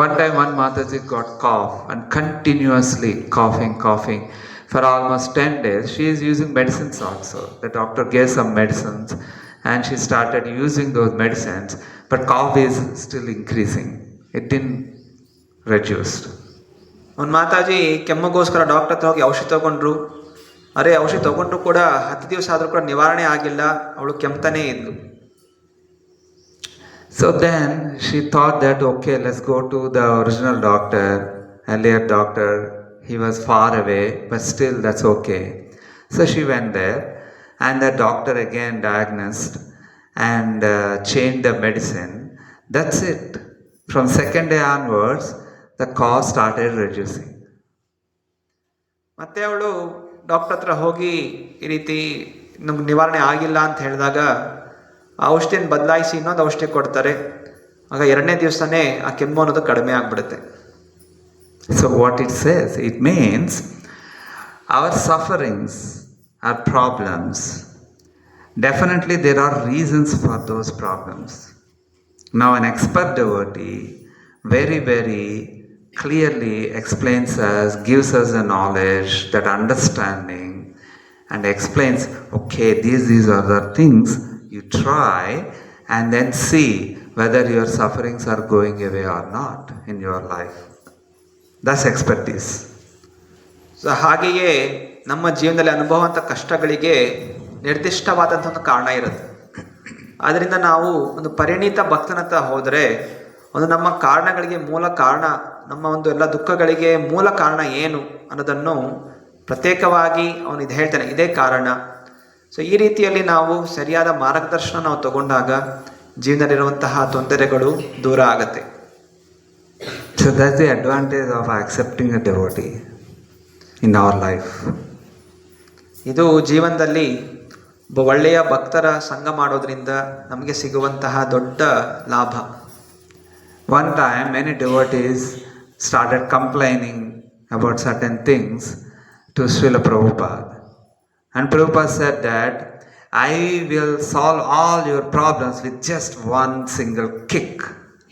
One time one Mataji got cough and continuously coughing for almost 10 days. She is using medicines also. The doctor gave some medicines and she started using those medicines, but cough is still increasing. It didn't reduce. ಒಂದು Mataji ಕೆಮ್ಮಗೋಸ್ಕರ doctor ಹತ್ರ ಹೋಗಿ ಔಷಧಿ ತೊಗೊಂಡ್ರು. ಔಷಧಿ ತೊಗೊಂಡ್ರು ಕೂಡ 10 ದಿವಸ ಆದರೂ ಕೂಡ ನಿವಾರಣೆ ಆಗಿಲ್ಲ, ಅವಳು ಕೆಮ್ತಾನೇ ಇದ್ಲು. So then she thought that okay, let's go to the original doctor, earlier doctor. He was far away, but still that's okay. So she went there and the doctor again diagnosed and changed the medicine. That's it. From second day onwards, the cough started reducing. ಮತ್ತೆ ಅವಳು doctor ಹತ್ರ ಹೋಗಿ ಈ ರೀತಿ ನಮ್ಗೆ ನಿವಾರಣೆ ಆಗಿಲ್ಲ ಅಂತ ಹೇಳಿದಾಗ ಔಷಧಿಯನ್ನು ಬದಲಾಯಿಸಿ ಇನ್ನೊಂದು ಔಷಧಿ ಕೊಡ್ತಾರೆ. ಆಗ 2ನೇ ದಿವಸನೇ ಆ ಕೆಮ್ಮು ಅನ್ನೋದು ಕಡಿಮೆ ಆಗಿಬಿಡುತ್ತೆ. So what it says, it means our sufferings, our problems, definitely there are reasons for those problems. Now an expert devotee very, very clearly explains us, gives us the knowledge, that understanding, and explains, okay, these are the things you try and then see whether your sufferings are going away or not in your life. That's expertise. So ಹಾಗೆಯೇ ನಮ್ಮ ಜೀವನದಲ್ಲಿ ಅನುಭವಂಥ ಕಷ್ಟಗಳಿಗೆ ನಿರ್ದಿಷ್ಟವಾದಂಥ ಒಂದು ಕಾರಣ ಇರುತ್ತೆ. ಆದ್ದರಿಂದ ನಾವು ಒಂದು ಪರಿಣಿತ ಭಕ್ತನಂತ ಹೋದರೆ ಒಂದು ನಮ್ಮ ಕಾರಣಗಳಿಗೆ ಮೂಲ ಕಾರಣ, ನಮ್ಮ ಒಂದು ಎಲ್ಲ ದುಃಖಗಳಿಗೆ ಮೂಲ ಕಾರಣ ಏನು ಅನ್ನೋದನ್ನು ಪ್ರತ್ಯೇಕವಾಗಿ ಅವನು ಇದು ಹೇಳ್ತಾನೆ, ಇದೇ ಕಾರಣ. ಸೊ ಈ ರೀತಿಯಲ್ಲಿ ನಾವು ಸರಿಯಾದ ಮಾರ್ಗದರ್ಶನ ನಾವು ತಗೊಂಡಾಗ ಜೀವನದಲ್ಲಿರುವಂತಹ ತೊಂದರೆಗಳು ದೂರ ಆಗುತ್ತೆ. So that's the advantage of accepting a devotee in our life. ಇದು ಜೀವನದಲ್ಲಿ ಒಬ್ಬ ಒಳ್ಳೆಯ ಭಕ್ತರ ಸಂಘ ಮಾಡೋದ್ರಿಂದ ನಮಗೆ ಸಿಗುವಂತಹ ದೊಡ್ಡ ಲಾಭ. One time many devotees started complaining about certain things to Srila Prabhupada. And Prabhupada said that I will solve all your problems with just one single kick.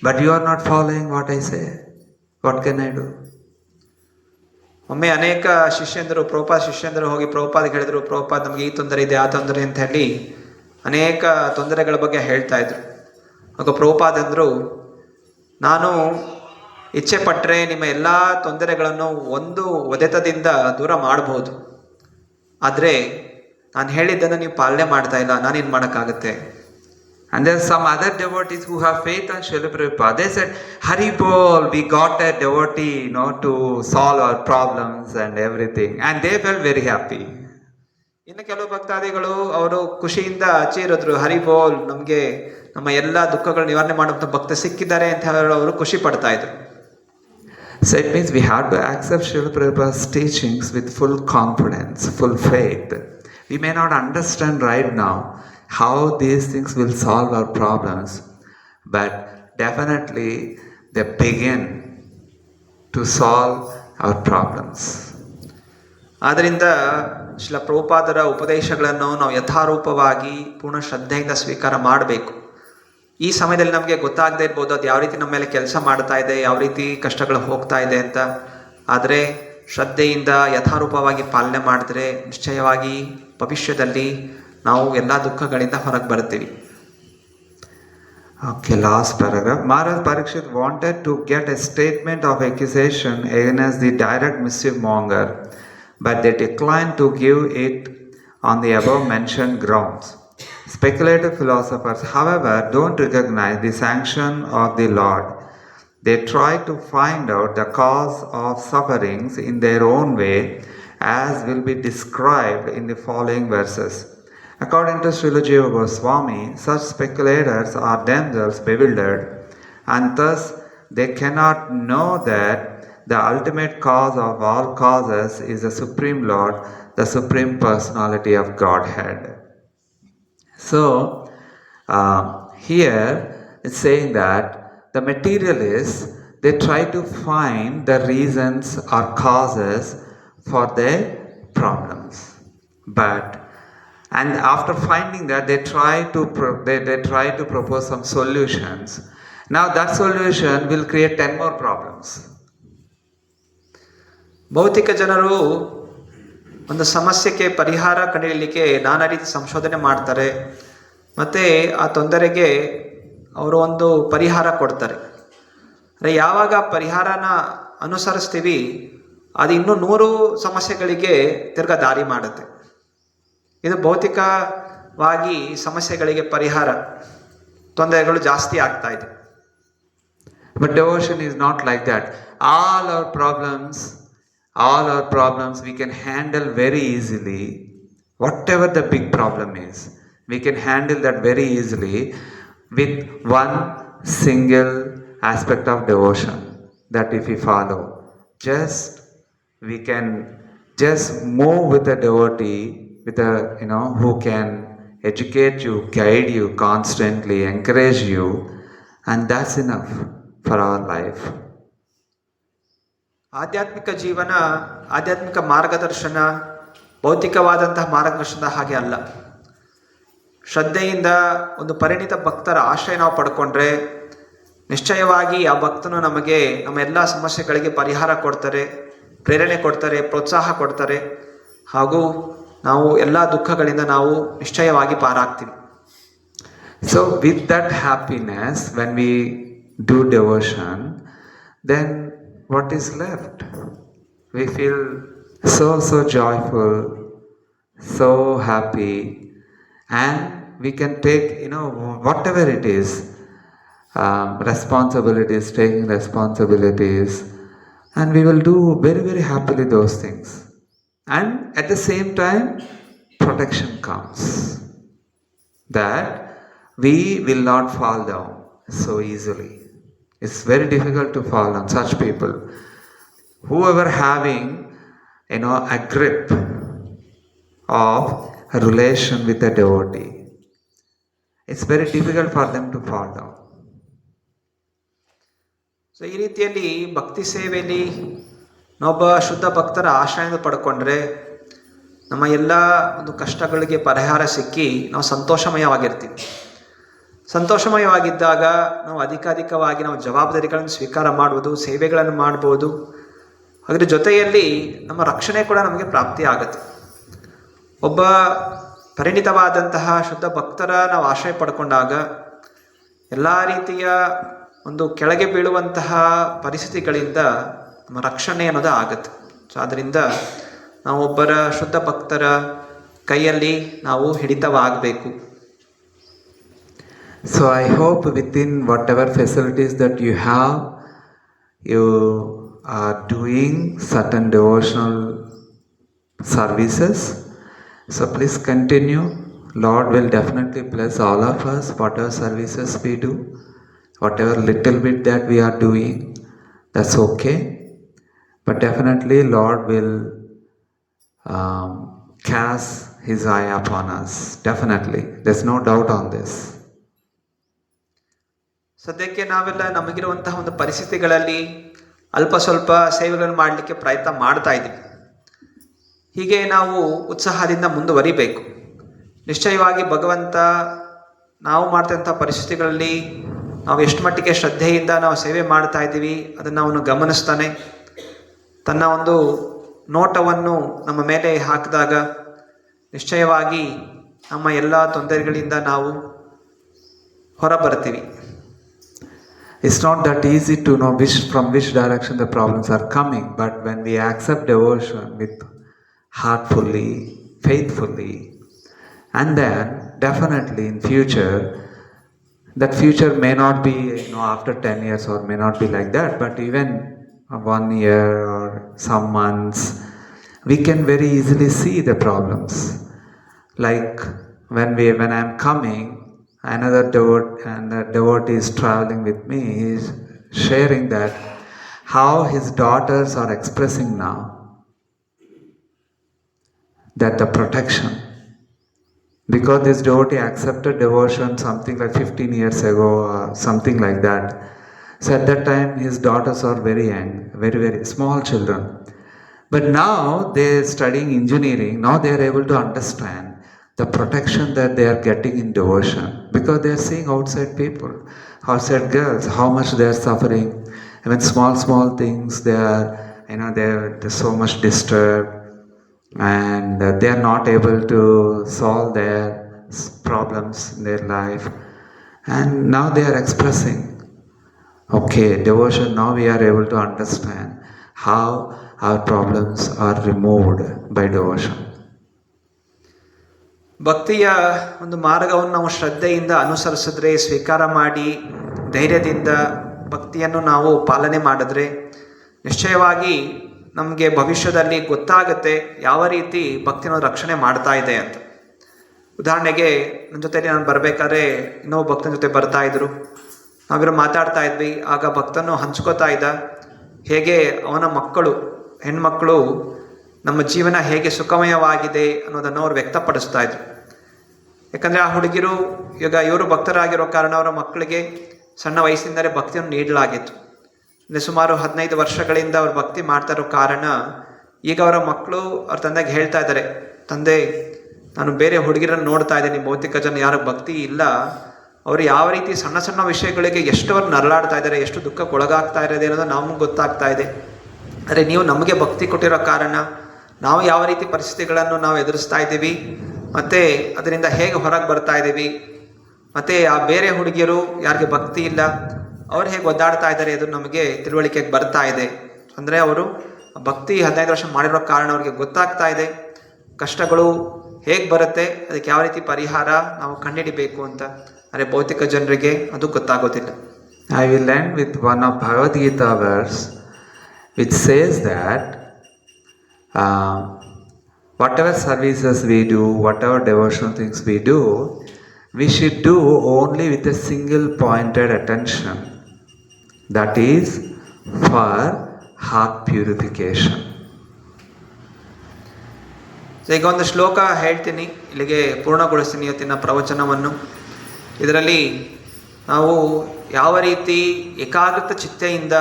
But you are not following what I say. What can I do? ಒಮ್ಮೆ ಅನೇಕ ಶಿಷ್ಯಂದರು ಹೋಗಿ ಪ್ರಭುಪಾದಗೆ ಹೇಳಿದರು, ಪ್ರಭುಪಾದ ನಮಗೆ ಈ ತೊಂದರೆ ಇದೆ, ಆ ತೊಂದರೆ ಅಂತ ಹೇಳಿ ಅನೇಕ ತೊಂದರೆಗಳ ಬಗ್ಗೆ ಹೇಳ್ತಾ ಇದ್ರು. ಆಗ ಪ್ರಭುಪಾದಂದರು, ನಾನು ಇಚ್ಛೆ ಪಟ್ಟರೆ ನಿಮ್ಮ ಎಲ್ಲ ತೊಂದರೆಗಳನ್ನು ಒಂದು ಒದೆತದಿಂದ ದೂರ ಮಾಡಬಹುದು, ಆದರೆ ನಾನು ಹೇಳಿದ್ದನ್ನು ನೀವು ಪಾಲನೆ ಮಾಡ್ತಾ ಇಲ್ಲ, ನಾನೇನು ಮಾಡೋಕ್ಕಾಗತ್ತೆ. And there are some other devotees who have faith on Srila Prabhupada. They said, Hari Bol, we got a devotee, to solve our problems and everything. And they felt very happy. ಇನ್ನು ಕೆಲವು ಭಕ್ತಾದಿಗಳು ಅವರು ಖುಷಿಯಿಂದ ಅಚ್ಚಿರಿದ್ರು, ಹರಿ ಬೋಲ್, ನಮಗೆ ನಮ್ಮ ಎಲ್ಲ ದುಃಖಗಳು ನಿವಾರಣೆ ಮಾಡುವಂಥ ಭಕ್ತ ಸಿಕ್ಕಿದ್ದಾರೆ ಅಂತ ಹೇಳಿ ಅವರು ಖುಷಿ ಪಡ್ತಾ ಇದ್ರು. So it means we have to accept Srila Prabhupada's teachings with full confidence, full faith. We may not understand right now how these things will solve our problems, but definitely they begin to solve our problems. ಆದ್ದರಿಂದ ಶ್ರೀಲ ಪ್ರಭುಪಾದರ ಉಪದೇಶಗಳನ್ನು ನಾವು ಯಥಾರೂಪವಾಗಿ ಪೂರ್ಣ ಶ್ರದ್ಧೆಯಿಂದ ಸ್ವೀಕಾರ ಮಾಡಬೇಕು. ಈ ಸಮಯದಲ್ಲಿ ನಮಗೆ ಗೊತ್ತಾಗದೇ ಇರ್ಬೋದು ಅದು ಯಾವ ರೀತಿ ನಮ್ಮ ಮೇಲೆ ಕೆಲಸ ಮಾಡ್ತಾ ಇದೆ, ಯಾವ ರೀತಿ ಕಷ್ಟಗಳು ಹೋಗ್ತಾ ಇದೆ ಅಂತ. ಆದರೆ ಶ್ರದ್ಧೆಯಿಂದ ಯಥಾರೂಪವಾಗಿ ಪಾಲನೆ ಮಾಡಿದ್ರೆ ನಿಶ್ಚಯವಾಗಿ ಭವಿಷ್ಯದಲ್ಲಿ ನಾವು ಎಲ್ಲ ದುಃಖಗಳಿಂದ ಹೊರಗೆ ಬರ್ತೀವಿ. Okay, last paragraph. Maharaj Parikshit wanted to get a statement of accusation against the direct mischief monger, but they declined to give it on the above mentioned grounds. Speculative philosophers, however, don't recognize the sanction of the Lord. They try to find out the cause of sufferings in their own way, as will be described in the following verses. According to Srila Jiva Goswami, such speculators are themselves bewildered, and thus they cannot know that the ultimate cause of all causes is the Supreme Lord, the Supreme Personality of Godhead. So, here it's saying that the materialists, they try to find the reasons or causes for their problems. And after finding that, they try to propose some solutions. Now that solution will create 10 more problems. ಭೌತಿಕ ಜನರು ಒಂದು ಸಮಸ್ಯೆಗೆ ಪರಿಹಾರ ಕಂಡುಹಿಡಿಯಲಿಕ್ಕೆ ನಾನಾ ರೀತಿ ಸಂಶೋಧನೆ ಮಾಡ್ತಾರೆ, ಮತ್ತು ಆ ತೊಂದರೆಗೆ ಅವರು ಒಂದು ಪರಿಹಾರ ಕೊಡ್ತಾರೆ. ಅಂದರೆ ಯಾವಾಗ ಪರಿಹಾರನ ಅನುಸರಿಸ್ತೀವಿ ಅದು ಇನ್ನೂ 100 ಸಮಸ್ಯೆಗಳಿಗೆ ತಿರ್ಗಾ ದಾರಿ ಮಾಡುತ್ತೆ. ಇದು ಭೌತಿಕವಾಗಿ ಸಮಸ್ಯೆಗಳಿಗೆ ಪರಿಹಾರ, ತೊಂದರೆಗಳು ಜಾಸ್ತಿ ಆಗ್ತಾ ಇದೆ. But devotion is not like that. All our problems we can handle very easily. Whatever the big problem is, we can handle that very easily with one single aspect of devotion, that if we follow, we can just move with a devotee, with a who can educate you, guide you constantly, encourage you, and that's enough for our life. ಆಧ್ಯಾತ್ಮಿಕ ಜೀವನ, ಆಧ್ಯಾತ್ಮಿಕ ಮಾರ್ಗದರ್ಶನ ಭೌತಿಕವಾದಂತಹ ಮಾರ್ಗದರ್ಶನದ ಹಾಗೆ ಅಲ್ಲ. ಶ್ರದ್ಧೆಯಿಂದ ಒಂದು ಪರಿಣಿತ ಭಕ್ತರ ಆಶ್ರಯ ನಾವು ಪಡ್ಕೊಂಡ್ರೆ ನಿಶ್ಚಯವಾಗಿ ಆ ಭಕ್ತನು ನಮಗೆ ನಮ್ಮ ಎಲ್ಲ ಸಮಸ್ಯೆಗಳಿಗೆ ಪರಿಹಾರ ಕೊಡ್ತಾರೆ, ಪ್ರೇರಣೆ ಕೊಡ್ತಾರೆ, ಪ್ರೋತ್ಸಾಹ ಕೊಡ್ತಾರೆ, ಹಾಗೂ ನಾವು ಎಲ್ಲ ದುಃಖಗಳಿಂದ ನಾವು ನಿಶ್ಚಯವಾಗಿ ಪಾರಾಗ್ತೀವಿ. So with that happiness, when we do devotion, then what is left? We feel so joyful, so happy, and we can take whatever it is, taking responsibilities, and we will do very, very happily those things. And at the same time, protection comes, that we will not fall down so easily. It's very difficult to fall on such people. Whoever having a grip of a relation with a devotee, it's very difficult for them to fall down. So ಈ ರೀತಿಯಲ್ಲಿ ಭಕ್ತಿ ಸೇವೆಯಲ್ಲಿ ನಾವೊಬ್ಬ ಶುದ್ಧ ಭಕ್ತರ ಆಶ್ರಯ ಪಡ್ಕೊಂಡ್ರೆ ನಮ್ಮ ಎಲ್ಲ ಒಂದು ಕಷ್ಟಗಳಿಗೆ ಪರಿಹಾರ ಸಿಕ್ಕಿ ನಾವು ಸಂತೋಷಮಯವಾಗಿರ್ತೀವಿ. ಸಂತೋಷಮಯವಾಗಿದ್ದಾಗ ನಾವು ಅಧಿಕಾಧಿಕವಾಗಿ ನಾವು ಜವಾಬ್ದಾರಿಗಳನ್ನು ಸ್ವೀಕಾರ ಮಾಡ್ಬೋದು, ಸೇವೆಗಳನ್ನು ಮಾಡ್ಬೋದು. ಅದರ ಜೊತೆಯಲ್ಲಿ ನಮ್ಮ ರಕ್ಷಣೆ ಕೂಡ ನಮಗೆ ಪ್ರಾಪ್ತಿ ಆಗುತ್ತೆ. ಒಬ್ಬ ಪರಿಣಿತವಾದಂತಹ ಶುದ್ಧ ಭಕ್ತರ ನಾವು ಆಶ್ರಯ ಪಡ್ಕೊಂಡಾಗ ಎಲ್ಲ ರೀತಿಯ ಒಂದು ಕೆಳಗೆ ಬೀಳುವಂತಹ ಪರಿಸ್ಥಿತಿಗಳಿಂದ ನಮ್ಮ ರಕ್ಷಣೆ ಅನ್ನೋದು ಆಗುತ್ತೆ. ಸೊ ಆದ್ದರಿಂದ ನಾವು ಒಬ್ಬರ ಶುದ್ಧ ಭಕ್ತರ ಕೈಯಲ್ಲಿ ನಾವು ಹಿಡಿತವಾಗಬೇಕು. So I hope within whatever facilities that you have, you are doing certain devotional services. So please continue. Lord will definitely bless all of us, whatever services we do, whatever little bit that we are doing, that's okay. But definitely Lord will cast His eye upon us. Definitely. There's no doubt on this. ಸದ್ಯಕ್ಕೆ ನಾವೆಲ್ಲ ನಮಗಿರುವಂತಹ ಒಂದು ಪರಿಸ್ಥಿತಿಗಳಲ್ಲಿ ಅಲ್ಪ ಸ್ವಲ್ಪ ಸೇವೆಗಳನ್ನು ಮಾಡಲಿಕ್ಕೆ ಪ್ರಯತ್ನ ಮಾಡ್ತಾ ಇದ್ದೀವಿ. ಹೀಗೆ ನಾವು ಉತ್ಸಾಹದಿಂದ ಮುಂದುವರಿಬೇಕು. ನಿಶ್ಚಯವಾಗಿ ಭಗವಂತ ನಾವು ಮಾಡ್ತಂಥ ಪರಿಸ್ಥಿತಿಗಳಲ್ಲಿ ನಾವು ಎಷ್ಟು ಮಟ್ಟಿಗೆ ಶ್ರದ್ಧೆಯಿಂದ ನಾವು ಸೇವೆ ಮಾಡ್ತಾ ಇದ್ದೀವಿ ಅದನ್ನು ಅವನು ಗಮನಿಸ್ತಾನೆ. ತನ್ನ ಒಂದು ನೋಟವನ್ನು ನಮ್ಮ ಮೇಲೆ ಹಾಕಿದಾಗ ನಿಶ್ಚಯವಾಗಿ ನಮ್ಮ ಎಲ್ಲ ತೊಂದರೆಗಳಿಂದ ನಾವು ಹೊರಬರ್ತೀವಿ. It's not that easy to know from which direction the problems are coming, but when we accept devotion with heartfully, faithfully, and then definitely in future, that future may not be after 10 years or may not be like that, but even 1 year or some months, we can very easily see the problems. Like when I'm coming, another devotee is traveling with me. He is sharing that how his daughters are expressing now that the protection, because this devotee accepted devotion something like 15 years ago or something like that. So at that time his daughters are very young, very very small children, but now they are studying engineering. Now they are able to understand the protection that they are getting in devotion, because they are seeing outside people, outside girls, how much they are suffering. Even small things, they are they're so much disturbed, and they are not able to solve their problems in their life. And now they are expressing, okay, devotion, now we are able to understand how our problems are removed by devotion. ಭಕ್ತಿಯ ಒಂದು ಮಾರ್ಗವನ್ನು ನಾವು ಶ್ರದ್ಧೆಯಿಂದ ಅನುಸರಿಸಿದ್ರೆ, ಸ್ವೀಕಾರ ಮಾಡಿ ಧೈರ್ಯದಿಂದ ಭಕ್ತಿಯನ್ನು ನಾವು ಪಾಲನೆ ಮಾಡಿದ್ರೆ ನಿಶ್ಚಯವಾಗಿ ನಮಗೆ ಭವಿಷ್ಯದಲ್ಲಿ ಗೊತ್ತಾಗುತ್ತೆ ಯಾವ ರೀತಿ ಭಕ್ತಿನ ರಕ್ಷಣೆ ಮಾಡ್ತಾ ಇದೆ ಅಂತ. ಉದಾಹರಣೆಗೆ ನನ್ನ ಜೊತೆಲಿ ನಾನು ಬರಬೇಕಾದ್ರೆ ಇನ್ನೊಬ್ಬ ಭಕ್ತನ ಜೊತೆ ಬರ್ತಾ ಇದ್ರು. ನಾವಿರೋ ಮಾತಾಡ್ತಾ ಇದ್ವಿ. ಆಗ ಭಕ್ತನು ಹಂಚ್ಕೋತಾ ಇದ್ದ ಹೇಗೆ ಅವನ ಮಕ್ಕಳು, ಹೆಣ್ಮಕ್ಕಳು ನಮ್ಮ ಜೀವನ ಹೇಗೆ ಸುಖಮಯವಾಗಿದೆ ಅನ್ನೋದನ್ನು ಅವ್ರು ವ್ಯಕ್ತಪಡಿಸ್ತಾ ಇದ್ರು. ಯಾಕಂದರೆ ಆ ಹುಡುಗಿರು ಇವರು ಭಕ್ತರಾಗಿರೋ ಕಾರಣ ಅವರ ಮಕ್ಕಳಿಗೆ ಸಣ್ಣ ವಯಸ್ಸಿನಿಂದಲೇ ಭಕ್ತಿಯನ್ನು ನೀಡಲಾಗಿತ್ತು. ಅಂದರೆ ಸುಮಾರು 15 ವರ್ಷಗಳಿಂದ ಅವ್ರು ಭಕ್ತಿ ಮಾಡ್ತಾ ಇರೋ ಕಾರಣ ಈಗ ಅವರ ಮಕ್ಕಳು ಅವ್ರ ತಂದೆಗೆ ಹೇಳ್ತಾ ಇದ್ದಾರೆ, ತಂದೆ ನಾನು ಬೇರೆ ಹುಡುಗಿರನ್ನು ನೋಡ್ತಾ ಇದ್ದೀನಿ, ಭೌತಿಕ ಜನ ಯಾರು ಭಕ್ತಿ ಇಲ್ಲ, ಅವರು ಯಾವ ರೀತಿ ಸಣ್ಣ ಸಣ್ಣ ವಿಷಯಗಳಿಗೆ ಎಷ್ಟು ಅವ್ರು ನರಳಾಡ್ತಾ ಇದ್ದಾರೆ, ಎಷ್ಟು ದುಃಖಕ್ಕೆ ಒಳಗಾಗ್ತಾ ಇರೋದು ಅನ್ನೋದು ನಮಗೆ ಗೊತ್ತಾಗ್ತಾ ಇದೆ. ಆದರೆ ನೀವು ನಮಗೆ ಭಕ್ತಿ ಕೊಟ್ಟಿರೋ ಕಾರಣ ನಾವು ಯಾವ ರೀತಿ ಪರಿಸ್ಥಿತಿಗಳನ್ನು ನಾವು ಎದುರಿಸ್ತಾ ಇದ್ದೀವಿ ಮತ್ತು ಅದರಿಂದ ಹೇಗೆ ಹೊರಗೆ ಬರ್ತಾ ಇದ್ದೀವಿ, ಮತ್ತು ಆ ಬೇರೆ ಹುಡುಗಿಯರು ಯಾರಿಗೆ ಭಕ್ತಿ ಇಲ್ಲ ಅವ್ರು ಹೇಗೆ ಒದ್ದಾಡ್ತಾ ಇದ್ದಾರೆ ಅದು ನಮಗೆ ತಿಳುವಳಿಕೆಗೆ ಬರ್ತಾ ಇದೆ. ಅಂದರೆ ಅವರು ಭಕ್ತಿ 15 ವರ್ಷ ಮಾಡಿರೋ ಕಾರಣ ಅವ್ರಿಗೆ ಗೊತ್ತಾಗ್ತಾ ಇದೆ ಕಷ್ಟಗಳು ಹೇಗೆ ಬರುತ್ತೆ, ಅದಕ್ಕೆ ಯಾವ ರೀತಿ ಪರಿಹಾರ ನಾವು ಕಂಡುಹಿಡಿಬೇಕು ಅಂತ. ಆದರೆ ಭೌತಿಕ ಜನರಿಗೆ ಅದು ಗೊತ್ತಾಗೋದಿಲ್ಲ. I will end with one of Bhagavad Gita verse which says that whatever services we do, whatever devotional things we do, we should do only with a single pointed attention, that is for heart purification. ಈಗ ಒಂದು ಶ್ಲೋಕ ಹೇಳ್ತೀನಿ, ಇಲ್ಲಿಗೆ ಪೂರ್ಣಗೊಳಿಸ್ತೀನಿ ಇವತ್ತಿನ ಪ್ರವಚನವನ್ನು. ಇದರಲ್ಲಿ ನಾವು ಯಾವ ರೀತಿ ಏಕಾಗ್ರತ ಚಿತ್ತೆಯಿಂದ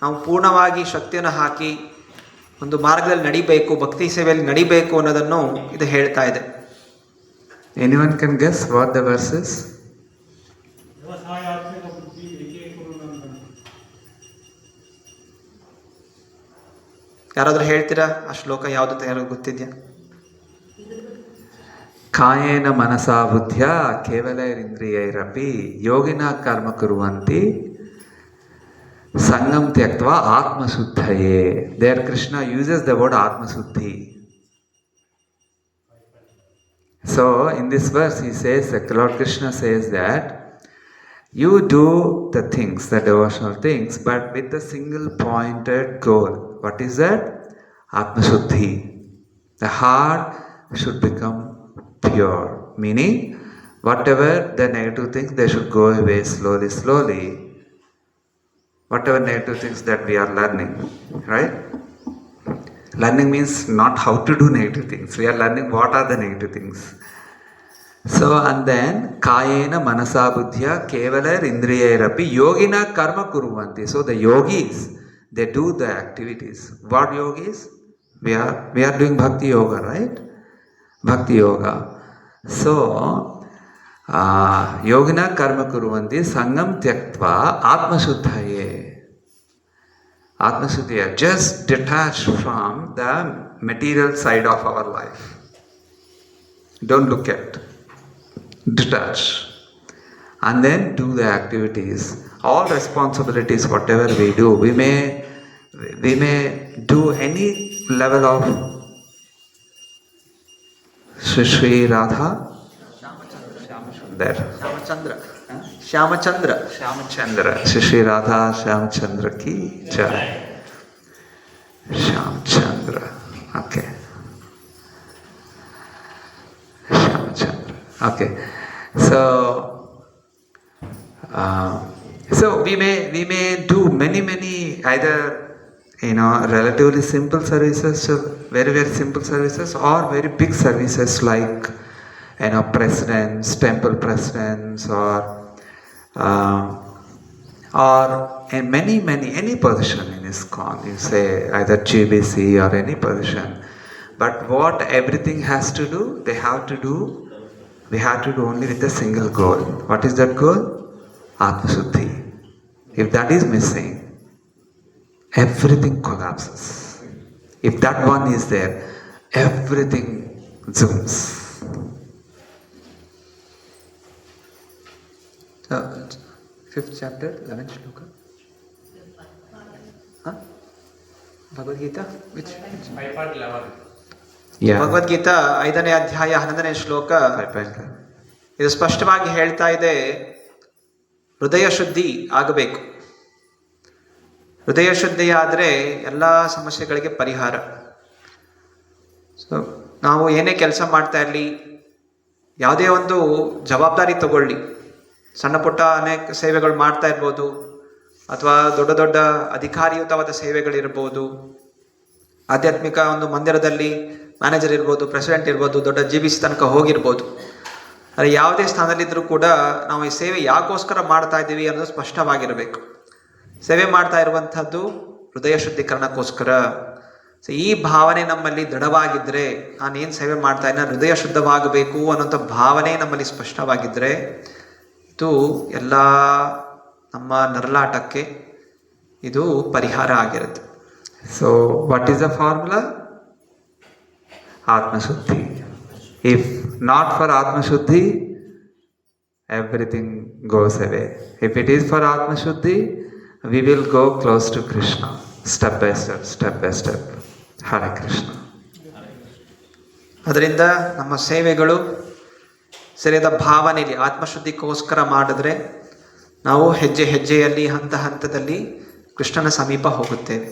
ನಾವು ಪೂರ್ಣವಾಗಿ ಶಕ್ತಿಯನ್ನು ಹಾಕಿ ಒಂದು ಮಾರ್ಗದಲ್ಲಿ ನಡಿಬೇಕು, ಭಕ್ತಿ ಸೇವೆಯಲ್ಲಿ ನಡಿಬೇಕು ಅನ್ನೋದನ್ನು ಇದು ಹೇಳ್ತಾ ಇದೆ. Anyone can guess what the verse is? ಯಾರಾದರೂ ಹೇಳ್ತೀರಾ ಆ ಶ್ಲೋಕ ಯಾವುದು ಅಂತ ಯಾರು ಗೊತ್ತಿದೆಯಾ? ಕಾಯೇನ ಮನಸಾ ಬುದ್ಧಿಯ ಕೇವಲೈರಿಂದ್ರಿಯೈರಪಿ ಯೋಗಿನ ಕರ್ಮ ಕುರುವಂತಿ ಸಂಗಮ್ ತ್ಯಕ್ತ್ವಾ ಆತ್ಮಶುದ್ಧಯೇ. There Krishna uses the word atmashuddhi. So in this verse he says, Lord Krishna says that you do the things, the devotional things, but with the single pointed goal. What is that? Atmashuddhi. The heart should become pure. Meaning, whatever the negative things, they should go away slowly, slowly. Whatever negative things that we are learning, right? Learning means not how to do negative things. We are learning what are the negative things. So, and then, kayena manasa buddhya kevalar indriyairapi yogina karma kuruvanti. So, the yogis, they do the activities. What yogis? We are doing bhakti yoga, right? Bhakti yoga. So, yogina karma kuruvanti sangam tyaktva atmashuddhaye. Atmashuddhaya, just detach from the material side of our life. Don't look at. Detach. And then do the activities. All responsibilities, whatever we do, we may do any level of Shri Radha there. Shyamachandra. Shri Radha Shyamachandra ki jai. Shyamachandra. Okay. Shyamachandra. Okay. So we may do many either relatively simple services, very simple services, or very big services like presidents, temple presidents, or in many any position in ISKCON. You say either GBC or any position. But what everything has to do, we have to do only with a single goal. What is that goal? Atmashuddhi. If that is missing, everything collapses. If that one is there, everything zooms. So, 5th chapter, 11th shloka. Bhagavad Gita? Which? 5.11. Yeah. Bhagavad Gita 5ನೇ ಅಧ್ಯಾಯ 11ನೇ ಶ್ಲೋಕ ಇದು ಸ್ಪಷ್ಟವಾಗಿ ಹೇಳ್ತಾ ಇದೆ, ಹೃದಯ ಶುದ್ಧಿ ಆಗಬೇಕು. ಹೃದಯ ಶುದ್ಧಿಯಾದರೆ ಎಲ್ಲ ಸಮಸ್ಯೆಗಳಿಗೆ ಪರಿಹಾರ. ಸೊ ನಾವು ಏನೇ ಕೆಲಸ ಮಾಡ್ತಾ ಇರಲಿ, ಯಾವುದೇ ಒಂದು ಜವಾಬ್ದಾರಿ ತಗೊಳ್ಳಿ, ಸಣ್ಣ ಪುಟ್ಟ ಅನೇಕ ಸೇವೆಗಳು ಮಾಡ್ತಾ ಇರ್ಬೋದು, ಅಥವಾ ದೊಡ್ಡ ಅಧಿಕಾರಿಯುತವಾದ ಸೇವೆಗಳಿರ್ಬೋದು, ಆಧ್ಯಾತ್ಮಿಕ ಒಂದು ಮಂದಿರದಲ್ಲಿ ಮ್ಯಾನೇಜರ್ ಇರ್ಬೋದು, ಪ್ರೆಸಿಡೆಂಟ್ ಇರ್ಬೋದು, ದೊಡ್ಡ GBC ತನಕ ಹೋಗಿರ್ಬೋದು. ಆದರೆ ಯಾವುದೇ ಸ್ಥಾನದಲ್ಲಿದ್ದರೂ ಕೂಡ ನಾವು ಈ ಸೇವೆ ಯಾಕೋಸ್ಕರ ಮಾಡ್ತಾ ಇದ್ದೀವಿ ಅನ್ನೋದು ಸ್ಪಷ್ಟವಾಗಿರಬೇಕು. ಸೇವೆ ಮಾಡ್ತಾ ಇರುವಂಥದ್ದು ಹೃದಯ ಶುದ್ಧೀಕರಣಕ್ಕೋಸ್ಕರ. ಸೊ ಈ ಭಾವನೆ ನಮ್ಮಲ್ಲಿ ದೃಢವಾಗಿದ್ದರೆ, ನಾನೇನು ಸೇವೆ ಮಾಡ್ತಾ ಇದ್ದೀನಿ, ಹೃದಯ ಶುದ್ಧವಾಗಬೇಕು ಅನ್ನೋಂಥ ಭಾವನೆ ನಮ್ಮಲ್ಲಿ ಸ್ಪಷ್ಟವಾಗಿದ್ದರೆ, ಇದು ಎಲ್ಲ ನಮ್ಮ ನರಳಾಟಕ್ಕೆ ಇದು ಪರಿಹಾರ ಆಗಿರುತ್ತೆ. So, what is the formula? Atmashuddhi. If not for Atmashuddhi, everything goes away. If it is for Atmashuddhi, we will go close to Krishna, step by step. Hare Krishna. ಅದರಿಂದ ನಮ್ಮ ಸೇವೆಗಳು ಸರಿಯಾದ ಭಾವನೆಯಲ್ಲಿ ಆತ್ಮಶುದ್ಧಿಗೋಸ್ಕರ ಮಾಡಿದ್ರೆ ನಾವು ಹೆಜ್ಜೆಯಲ್ಲಿ ಹಂತದಲ್ಲಿ ಕೃಷ್ಣನ ಸಮೀಪ ಹೋಗುತ್ತೇವೆ.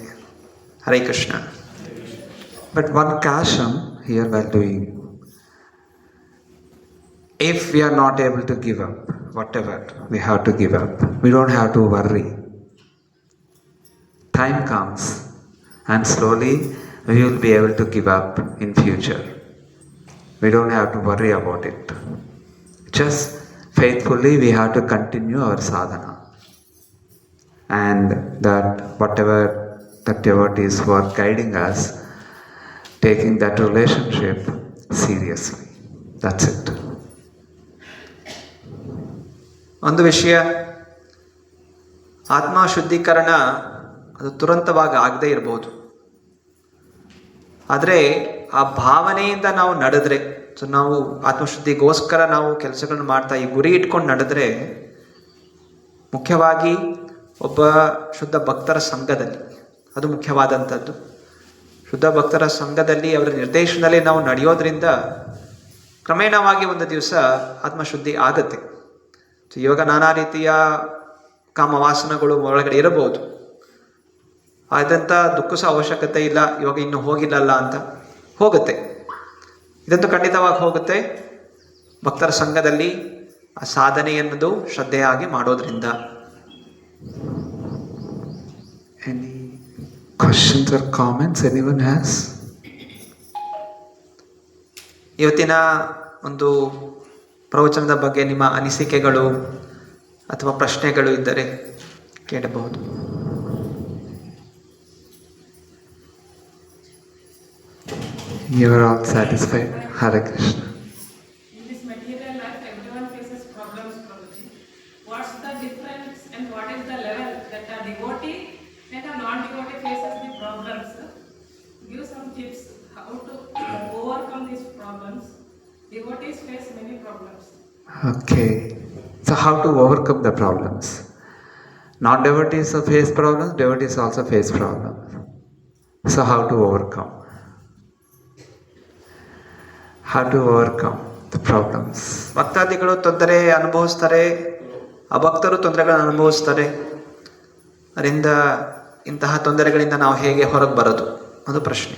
Hare Krishna. But one caution here while doing, if we are not able to give up, whatever we have to give up, we don't have to worry. Time comes and slowly we will be able to give up in future. We don't have to worry about it. Just faithfully we have to continue our sadhana. And that whatever the devotees who are guiding us, taking that relationship seriously. That's it. ಒಂದು ವಿಷಯ, ಆತ್ಮ ಶುದ್ಧೀಕರಣ ಅದು ತುರಂತವಾಗಿ ಆಗದೆ ಇರ್ಬೋದು. ಆದರೆ ಆ ಭಾವನೆಯಿಂದ ನಾವು ನಡೆದ್ರೆ, ಸೊ ನಾವು ಆತ್ಮಶುದ್ಧಿಗೋಸ್ಕರ ನಾವು ಕೆಲಸಗಳನ್ನು ಮಾಡ್ತಾ ಈ ಗುರಿ ಇಟ್ಕೊಂಡು ನಡೆದ್ರೆ, ಮುಖ್ಯವಾಗಿ ಒಬ್ಬ ಶುದ್ಧ ಭಕ್ತರ ಸಂಘದಲ್ಲಿ, ಅದು ಮುಖ್ಯವಾದಂಥದ್ದು. ಶುದ್ಧ ಭಕ್ತರ ಸಂಘದಲ್ಲಿ ಅವರ ನಿರ್ದೇಶನದಲ್ಲಿ ನಾವು ನಡೆಯೋದ್ರಿಂದ ಕ್ರಮೇಣವಾಗಿ ಒಂದು ದಿವಸ ಆತ್ಮಶುದ್ಧಿ ಆಗುತ್ತೆ. ಸೊ ಇವಾಗ ನಾನಾ ರೀತಿಯ ಕಾಮವಾಸನಗಳು ಒಳಗಡೆ ಇರಬಹುದು, ಆದಂಥ ದುಃಖ ಸಹ ಅವಶ್ಯಕತೆ ಇಲ್ಲ. ಇವಾಗ ಇನ್ನೂ ಹೋಗಿಲ್ಲಲ್ಲ ಅಂತ ಹೋಗುತ್ತೆ, ಇದಂತೂ ಖಂಡಿತವಾಗಿ ಹೋಗುತ್ತೆ. ಭಕ್ತರ ಸಂಘದಲ್ಲಿ ಆ ಸಾಧನೆ ಎನ್ನುವುದು ಶ್ರದ್ಧೆಯಾಗಿ ಮಾಡೋದ್ರಿಂದ. Any questions or comments anyone has? ಇವತ್ತಿನ ಒಂದು ಪ್ರವಚನದ ಬಗ್ಗೆ ನಿಮ್ಮ ಅನಿಸಿಕೆಗಳು ಅಥವಾ ಪ್ರಶ್ನೆಗಳು ಇದ್ದರೆ ಕೇಳಬಹುದು. You are all satisfied? Hare Krishna. In this material life, everyone faces problems, Prabhuji. What's the difference and what is the level that a devotee and a non-devotee faces the problems? Give some tips how to overcome these problems. Devotees face many problems. Okay. So how to overcome the problems? Non-devotees face problems, devotees also face problems. So how to overcome? How to overcome the problems? ಭಕ್ತಾದಿಗಳು ತೊಂದರೆ ಅನುಭವಿಸ್ತಾರೆ, ಅಭಕ್ತರು ತೊಂದರೆಗಳನ್ನು ಅನುಭವಿಸ್ತಾರೆ. ಅದರಿಂದ ಇಂತಹ ತೊಂದರೆಗಳಿಂದ ನಾವು ಹೇಗೆ ಹೊರಗೆ ಬರೋದು ಅದು ಪ್ರಶ್ನೆ.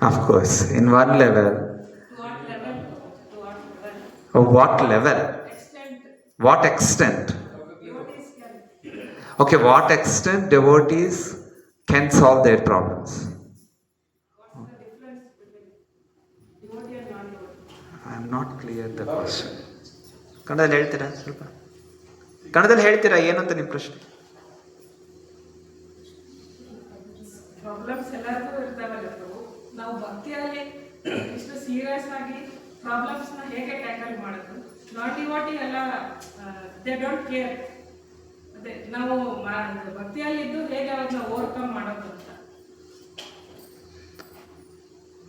Of course, in one level. To what level? To what level? What level? Extent. What extent? Devotees can. Okay, what extent devotees can solve their problems? What's the difference between devotee and non-devotee? I am not clear the question. ಕನ್ನಡದಲ್ಲಿ ಹೇಳ್ತೀರಾ? ಸ್ವಲ್ಪ ಕನ್ನಡದಲ್ಲಿ ಹೇಳ್ತೀರಾ ಏನಂತ ನಿಮ್ಮ ಪ್ರಶ್ನೆ? Problems ಎಲ್ಲರಿಗೂ ಇರ್ತಾವಲ್ಲ ಪ್ರಭು, ನಾವು ಭಕ್ತಿಯಲ್ಲಿ ಇಷ್ಟು ಸೀರಿಯಸ್ ಆಗಿ ಪ್ರಾಬ್ಲಮ್ಸ್ನ ಹೇಗೆ ಟ್ಯಾಕಲ್ ಮಾಡೋದು? ನಾನ್ ಡಿವೋಟಿ ಎಲ್ಲ ದೇ ಡೋಂಟ್ ಕೇರ್. ಅದೇ ನಾವು ಭಕ್ತಿಯಲ್ಲಿದ್ದು ಹೇಗೆ ಅದನ್ನ ಓವರ್ಕಮ್ ಮಾಡೋದು ಅಂತ.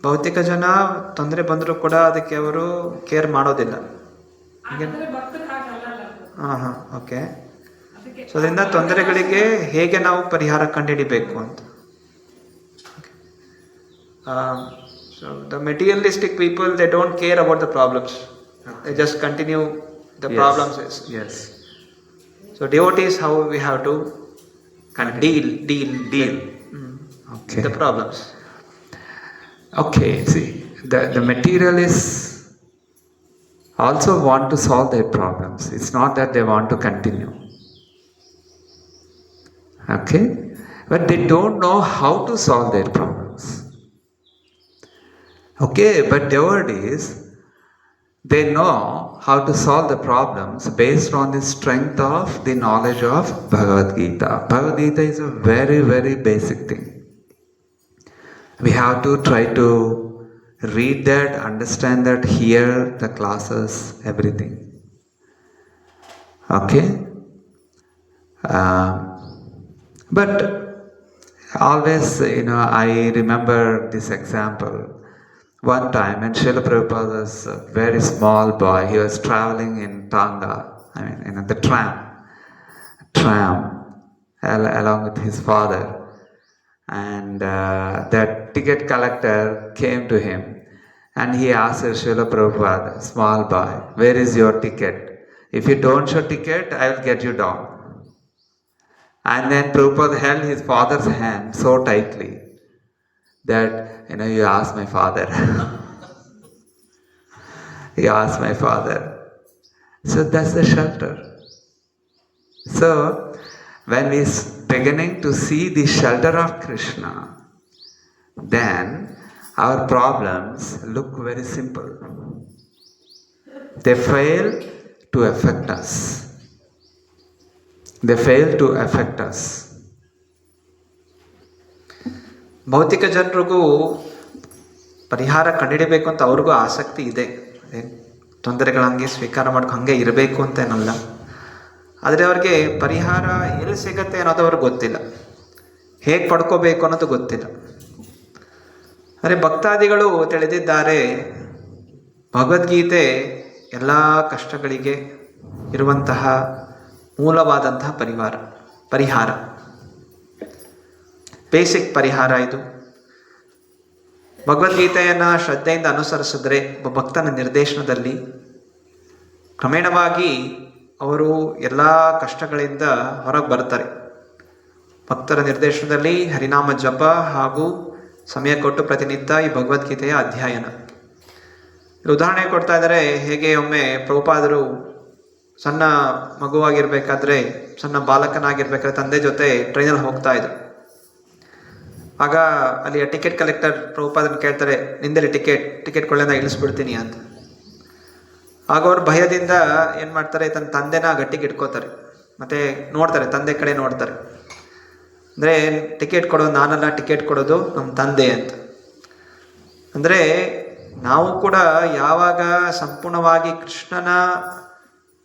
ಭೌತಿಕ ಜನ ತೊಂದರೆ ಬಂದರೂ ಕೂಡ ಅದಕ್ಕೆ ಅವರು ಕೇರ್ ಮಾಡೋದಿಲ್ಲ. ಆದರೆ ಭಕ್ತರು ಹಾಗಲ್ಲ. ಹಾಂ ಓಕೆ. ಅದಕ್ಕೆ ಸೊ ಅದರಿಂದ ತೊಂದರೆಗಳಿಗೆ ಹೇಗೆ ನಾವು ಪರಿಹಾರ ಕಂಡುಹಿಡಿಬೇಕು ಅಂತ. So the materialistic people, they don't care about the problems. They just continue the problems. Yes. So devotees, how we have to deal Okay. the problems. Okay, see, the materialists also want to solve their problems. It's not that they want to continue. Okay? But they don't know how to solve their problems. Okay, but devotees, they know how to solve the problems based on the strength of the knowledge of Bhagavad Gita. Bhagavad Gita is a very, very basic thing. We have to try to read that, understand that, hear the classes, everything. Okay? But always, I remember this example. One time when Srila Prabhupada was a very small boy, he was traveling in Tanga, the tram, along with his father. And that ticket collector came to him and he asked Srila Prabhupada, small boy, where is your ticket? If you don't show ticket, I will get you down. And then Prabhupada held his father's hand so tightly that, you ask my father. You ask my father. So that's the shelter. So, when we beginning to see the shelter of Krishna, then our problems look very simple. They fail to affect us. They fail to affect us. ಭೌತಿಕ ಜನರಿಗೂ ಪರಿಹಾರ ಕಂಡುಹಿಡಬೇಕು ಅಂತ ಅವ್ರಿಗೂ ಆಸಕ್ತಿ ಇದೆ. ತೊಂದರೆಗಳು ಹಂಗೆ ಸ್ವೀಕಾರ ಮಾಡ್ಕೊ ಹಂಗೆ ಇರಬೇಕು ಅಂತ ಏನಲ್ಲ. ಆದರೆ ಅವ್ರಿಗೆ ಪರಿಹಾರ ಎಲ್ಲಿ ಸಿಗತ್ತೆ ಅನ್ನೋದು ಅವ್ರಿಗೆ ಗೊತ್ತಿಲ್ಲ, ಹೇಗೆ ಪಡ್ಕೋಬೇಕು ಅನ್ನೋದು ಗೊತ್ತಿಲ್ಲ. ಆದರೆ ಭಕ್ತಾದಿಗಳು ತಿಳಿದಿದ್ದಾರೆ ಭಗವದ್ಗೀತೆ ಎಲ್ಲ ಕಷ್ಟಗಳಿಗೆ ಇರುವಂತಹ ಮೂಲವಾದಂತಹ ಪರಿಹಾರ ಬೇಸಿಕ್ ಪರಿಹಾರ ಇದು. ಭಗವದ್ಗೀತೆಯನ್ನು ಶ್ರದ್ಧೆಯಿಂದ ಅನುಸರಿಸಿದ್ರೆ ಒಬ್ಬ ಭಕ್ತನ ನಿರ್ದೇಶನದಲ್ಲಿ ಕ್ರಮೇಣವಾಗಿ ಅವರು ಎಲ್ಲ ಕಷ್ಟಗಳಿಂದ ಹೊರಗೆ ಬರ್ತಾರೆ. ಭಕ್ತರ ನಿರ್ದೇಶನದಲ್ಲಿ ಹರಿನಾಮ ಜಪ ಹಾಗೂ ಸಮಯ ಕೊಟ್ಟು ಪ್ರತಿನಿತ್ಯ ಈ ಭಗವದ್ಗೀತೆಯ ಅಧ್ಯಯನ. ಉದಾಹರಣೆ ಕೊಡ್ತಾ ಇದ್ದಾರೆ, ಹೇಗೆ ಒಮ್ಮೆ ಪ್ರಭುಪಾದರು ಸಣ್ಣ ಮಗುವಾಗಿರ್ಬೇಕಾದ್ರೆ, ಸಣ್ಣ ಬಾಲಕನಾಗಿರ್ಬೇಕಾದ್ರೆ ತಂದೆ ಜೊತೆ ಟ್ರೈನಲ್ಲಿ ಹೋಗ್ತಾ ಇದ್ರು. ಆಗ ಅಲ್ಲಿ ಟಿಕೆಟ್ ಕಲೆಕ್ಟರ್ ಪ್ರಭುಪಾದನ ಕೇಳ್ತಾರೆ, ನಿಂದಲ್ಲಿ ಟಿಕೆಟ್ ಕೊಳ್ಳೆನ ಇಳಿಸ್ಬಿಡ್ತೀನಿ ಅಂತ. ಆಗ ಅವ್ರು ಭಯದಿಂದ ಏನು ಮಾಡ್ತಾರೆ, ತನ್ನ ತಂದೆನ ಗಟ್ಟಿಗೆ ಇಟ್ಕೋತಾರೆ, ಮತ್ತೆ ನೋಡ್ತಾರೆ, ತಂದೆ ಕಡೆ ನೋಡ್ತಾರೆ. ಅಂದರೆ ಟಿಕೆಟ್ ಕೊಡೋದು ನಾನಲ್ಲ, ಟಿಕೆಟ್ ಕೊಡೋದು ನಮ್ಮ ತಂದೆ ಅಂತ. ಅಂದರೆ ನಾವು ಕೂಡ ಯಾವಾಗ ಸಂಪೂರ್ಣವಾಗಿ ಕೃಷ್ಣನ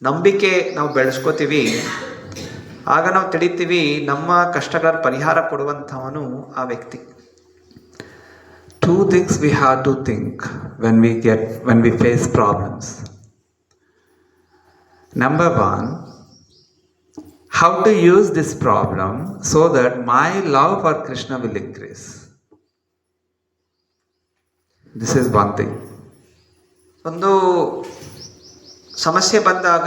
ನಂಬಿಕೆ ನಾವು ಬೆಳೆಸ್ಕೋತೀವಿ, ಆಗ ನಾವು ತಿಳಿತೀವಿ ನಮ್ಮ ಕಷ್ಟಗಳ ಪರಿಹಾರ ಕೊಡುವಂಥವನು ಆ ವ್ಯಕ್ತಿ. Two things we have to think when we face problems. Number one, how to use this problem so that my love for Krishna will increase. This is one thing. ಒಂದು ಸಮಸ್ಯೆ ಬಂದಾಗ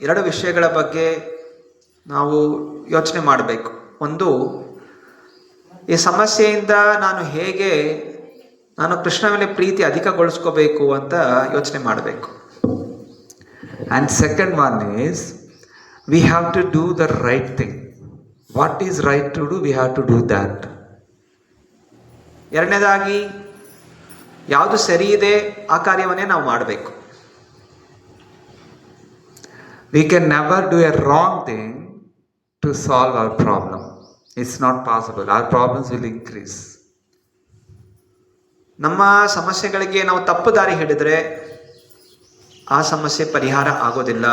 ಎರಡು ವಿಷಯಗಳ ಬಗ್ಗೆ ನಾವು ಯೋಚನೆ ಮಾಡಬೇಕು. ಒಂದು, ಈ ಸಮಸ್ಯೆಯಿಂದ ನಾನು ಕೃಷ್ಣ ಮೇಲೆ ಪ್ರೀತಿ ಅಧಿಕಗೊಳಿಸ್ಕೋಬೇಕು ಅಂತ ಯೋಚನೆ ಮಾಡಬೇಕು. And second one is, we have to do the right thing. What is right to do, we have to do that. ಎರಡನೇದಾಗಿ, ಯಾವುದು ಸರಿ ಇದೆ ಆ ಕಾರ್ಯವನ್ನೇ ನಾವು ಮಾಡಬೇಕು. We can never do a wrong thing to solve our problem. It's not possible. Our problems will increase. ನಮ್ಮ ಸಮಸ್ಯೆಗಳಿಗೆ ನಾವು ತಪ್ಪು ದಾರಿ ಹಿಡಿದ್ರೆ ಆ ಸಮಸ್ಯೆ ಪರಿಹಾರ ಆಗೋದಿಲ್ಲ.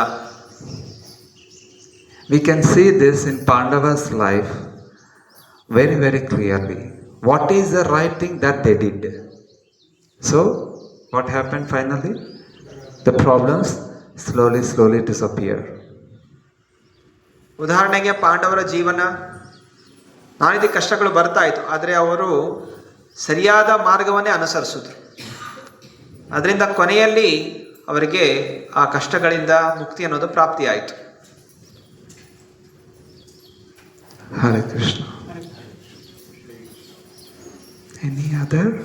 We can see this in Pandava's life very, very clearly. What is the right thing that they did? So, what happened finally? The problems slowly disappear. ಉದಾಹರಣೆಗೆ ಪಾಂಡವರ ಜೀವನ, ನಾನಾ ರೀತಿ ಕಷ್ಟಗಳು ಬರ್ತಾ ಇತ್ತು, ಆದರೆ ಅವರು ಸರಿಯಾದ ಮಾರ್ಗವನ್ನೇ ಅನುಸರಿಸಿದ್ರು. ಅದರಿಂದ ಕೊನೆಯಲ್ಲಿ ಅವರಿಗೆ ಆ ಕಷ್ಟಗಳಿಂದ ಮುಕ್ತಿ ಅನ್ನೋದು ಪ್ರಾಪ್ತಿಯಾಯಿತು. Hare Krishna. Any other?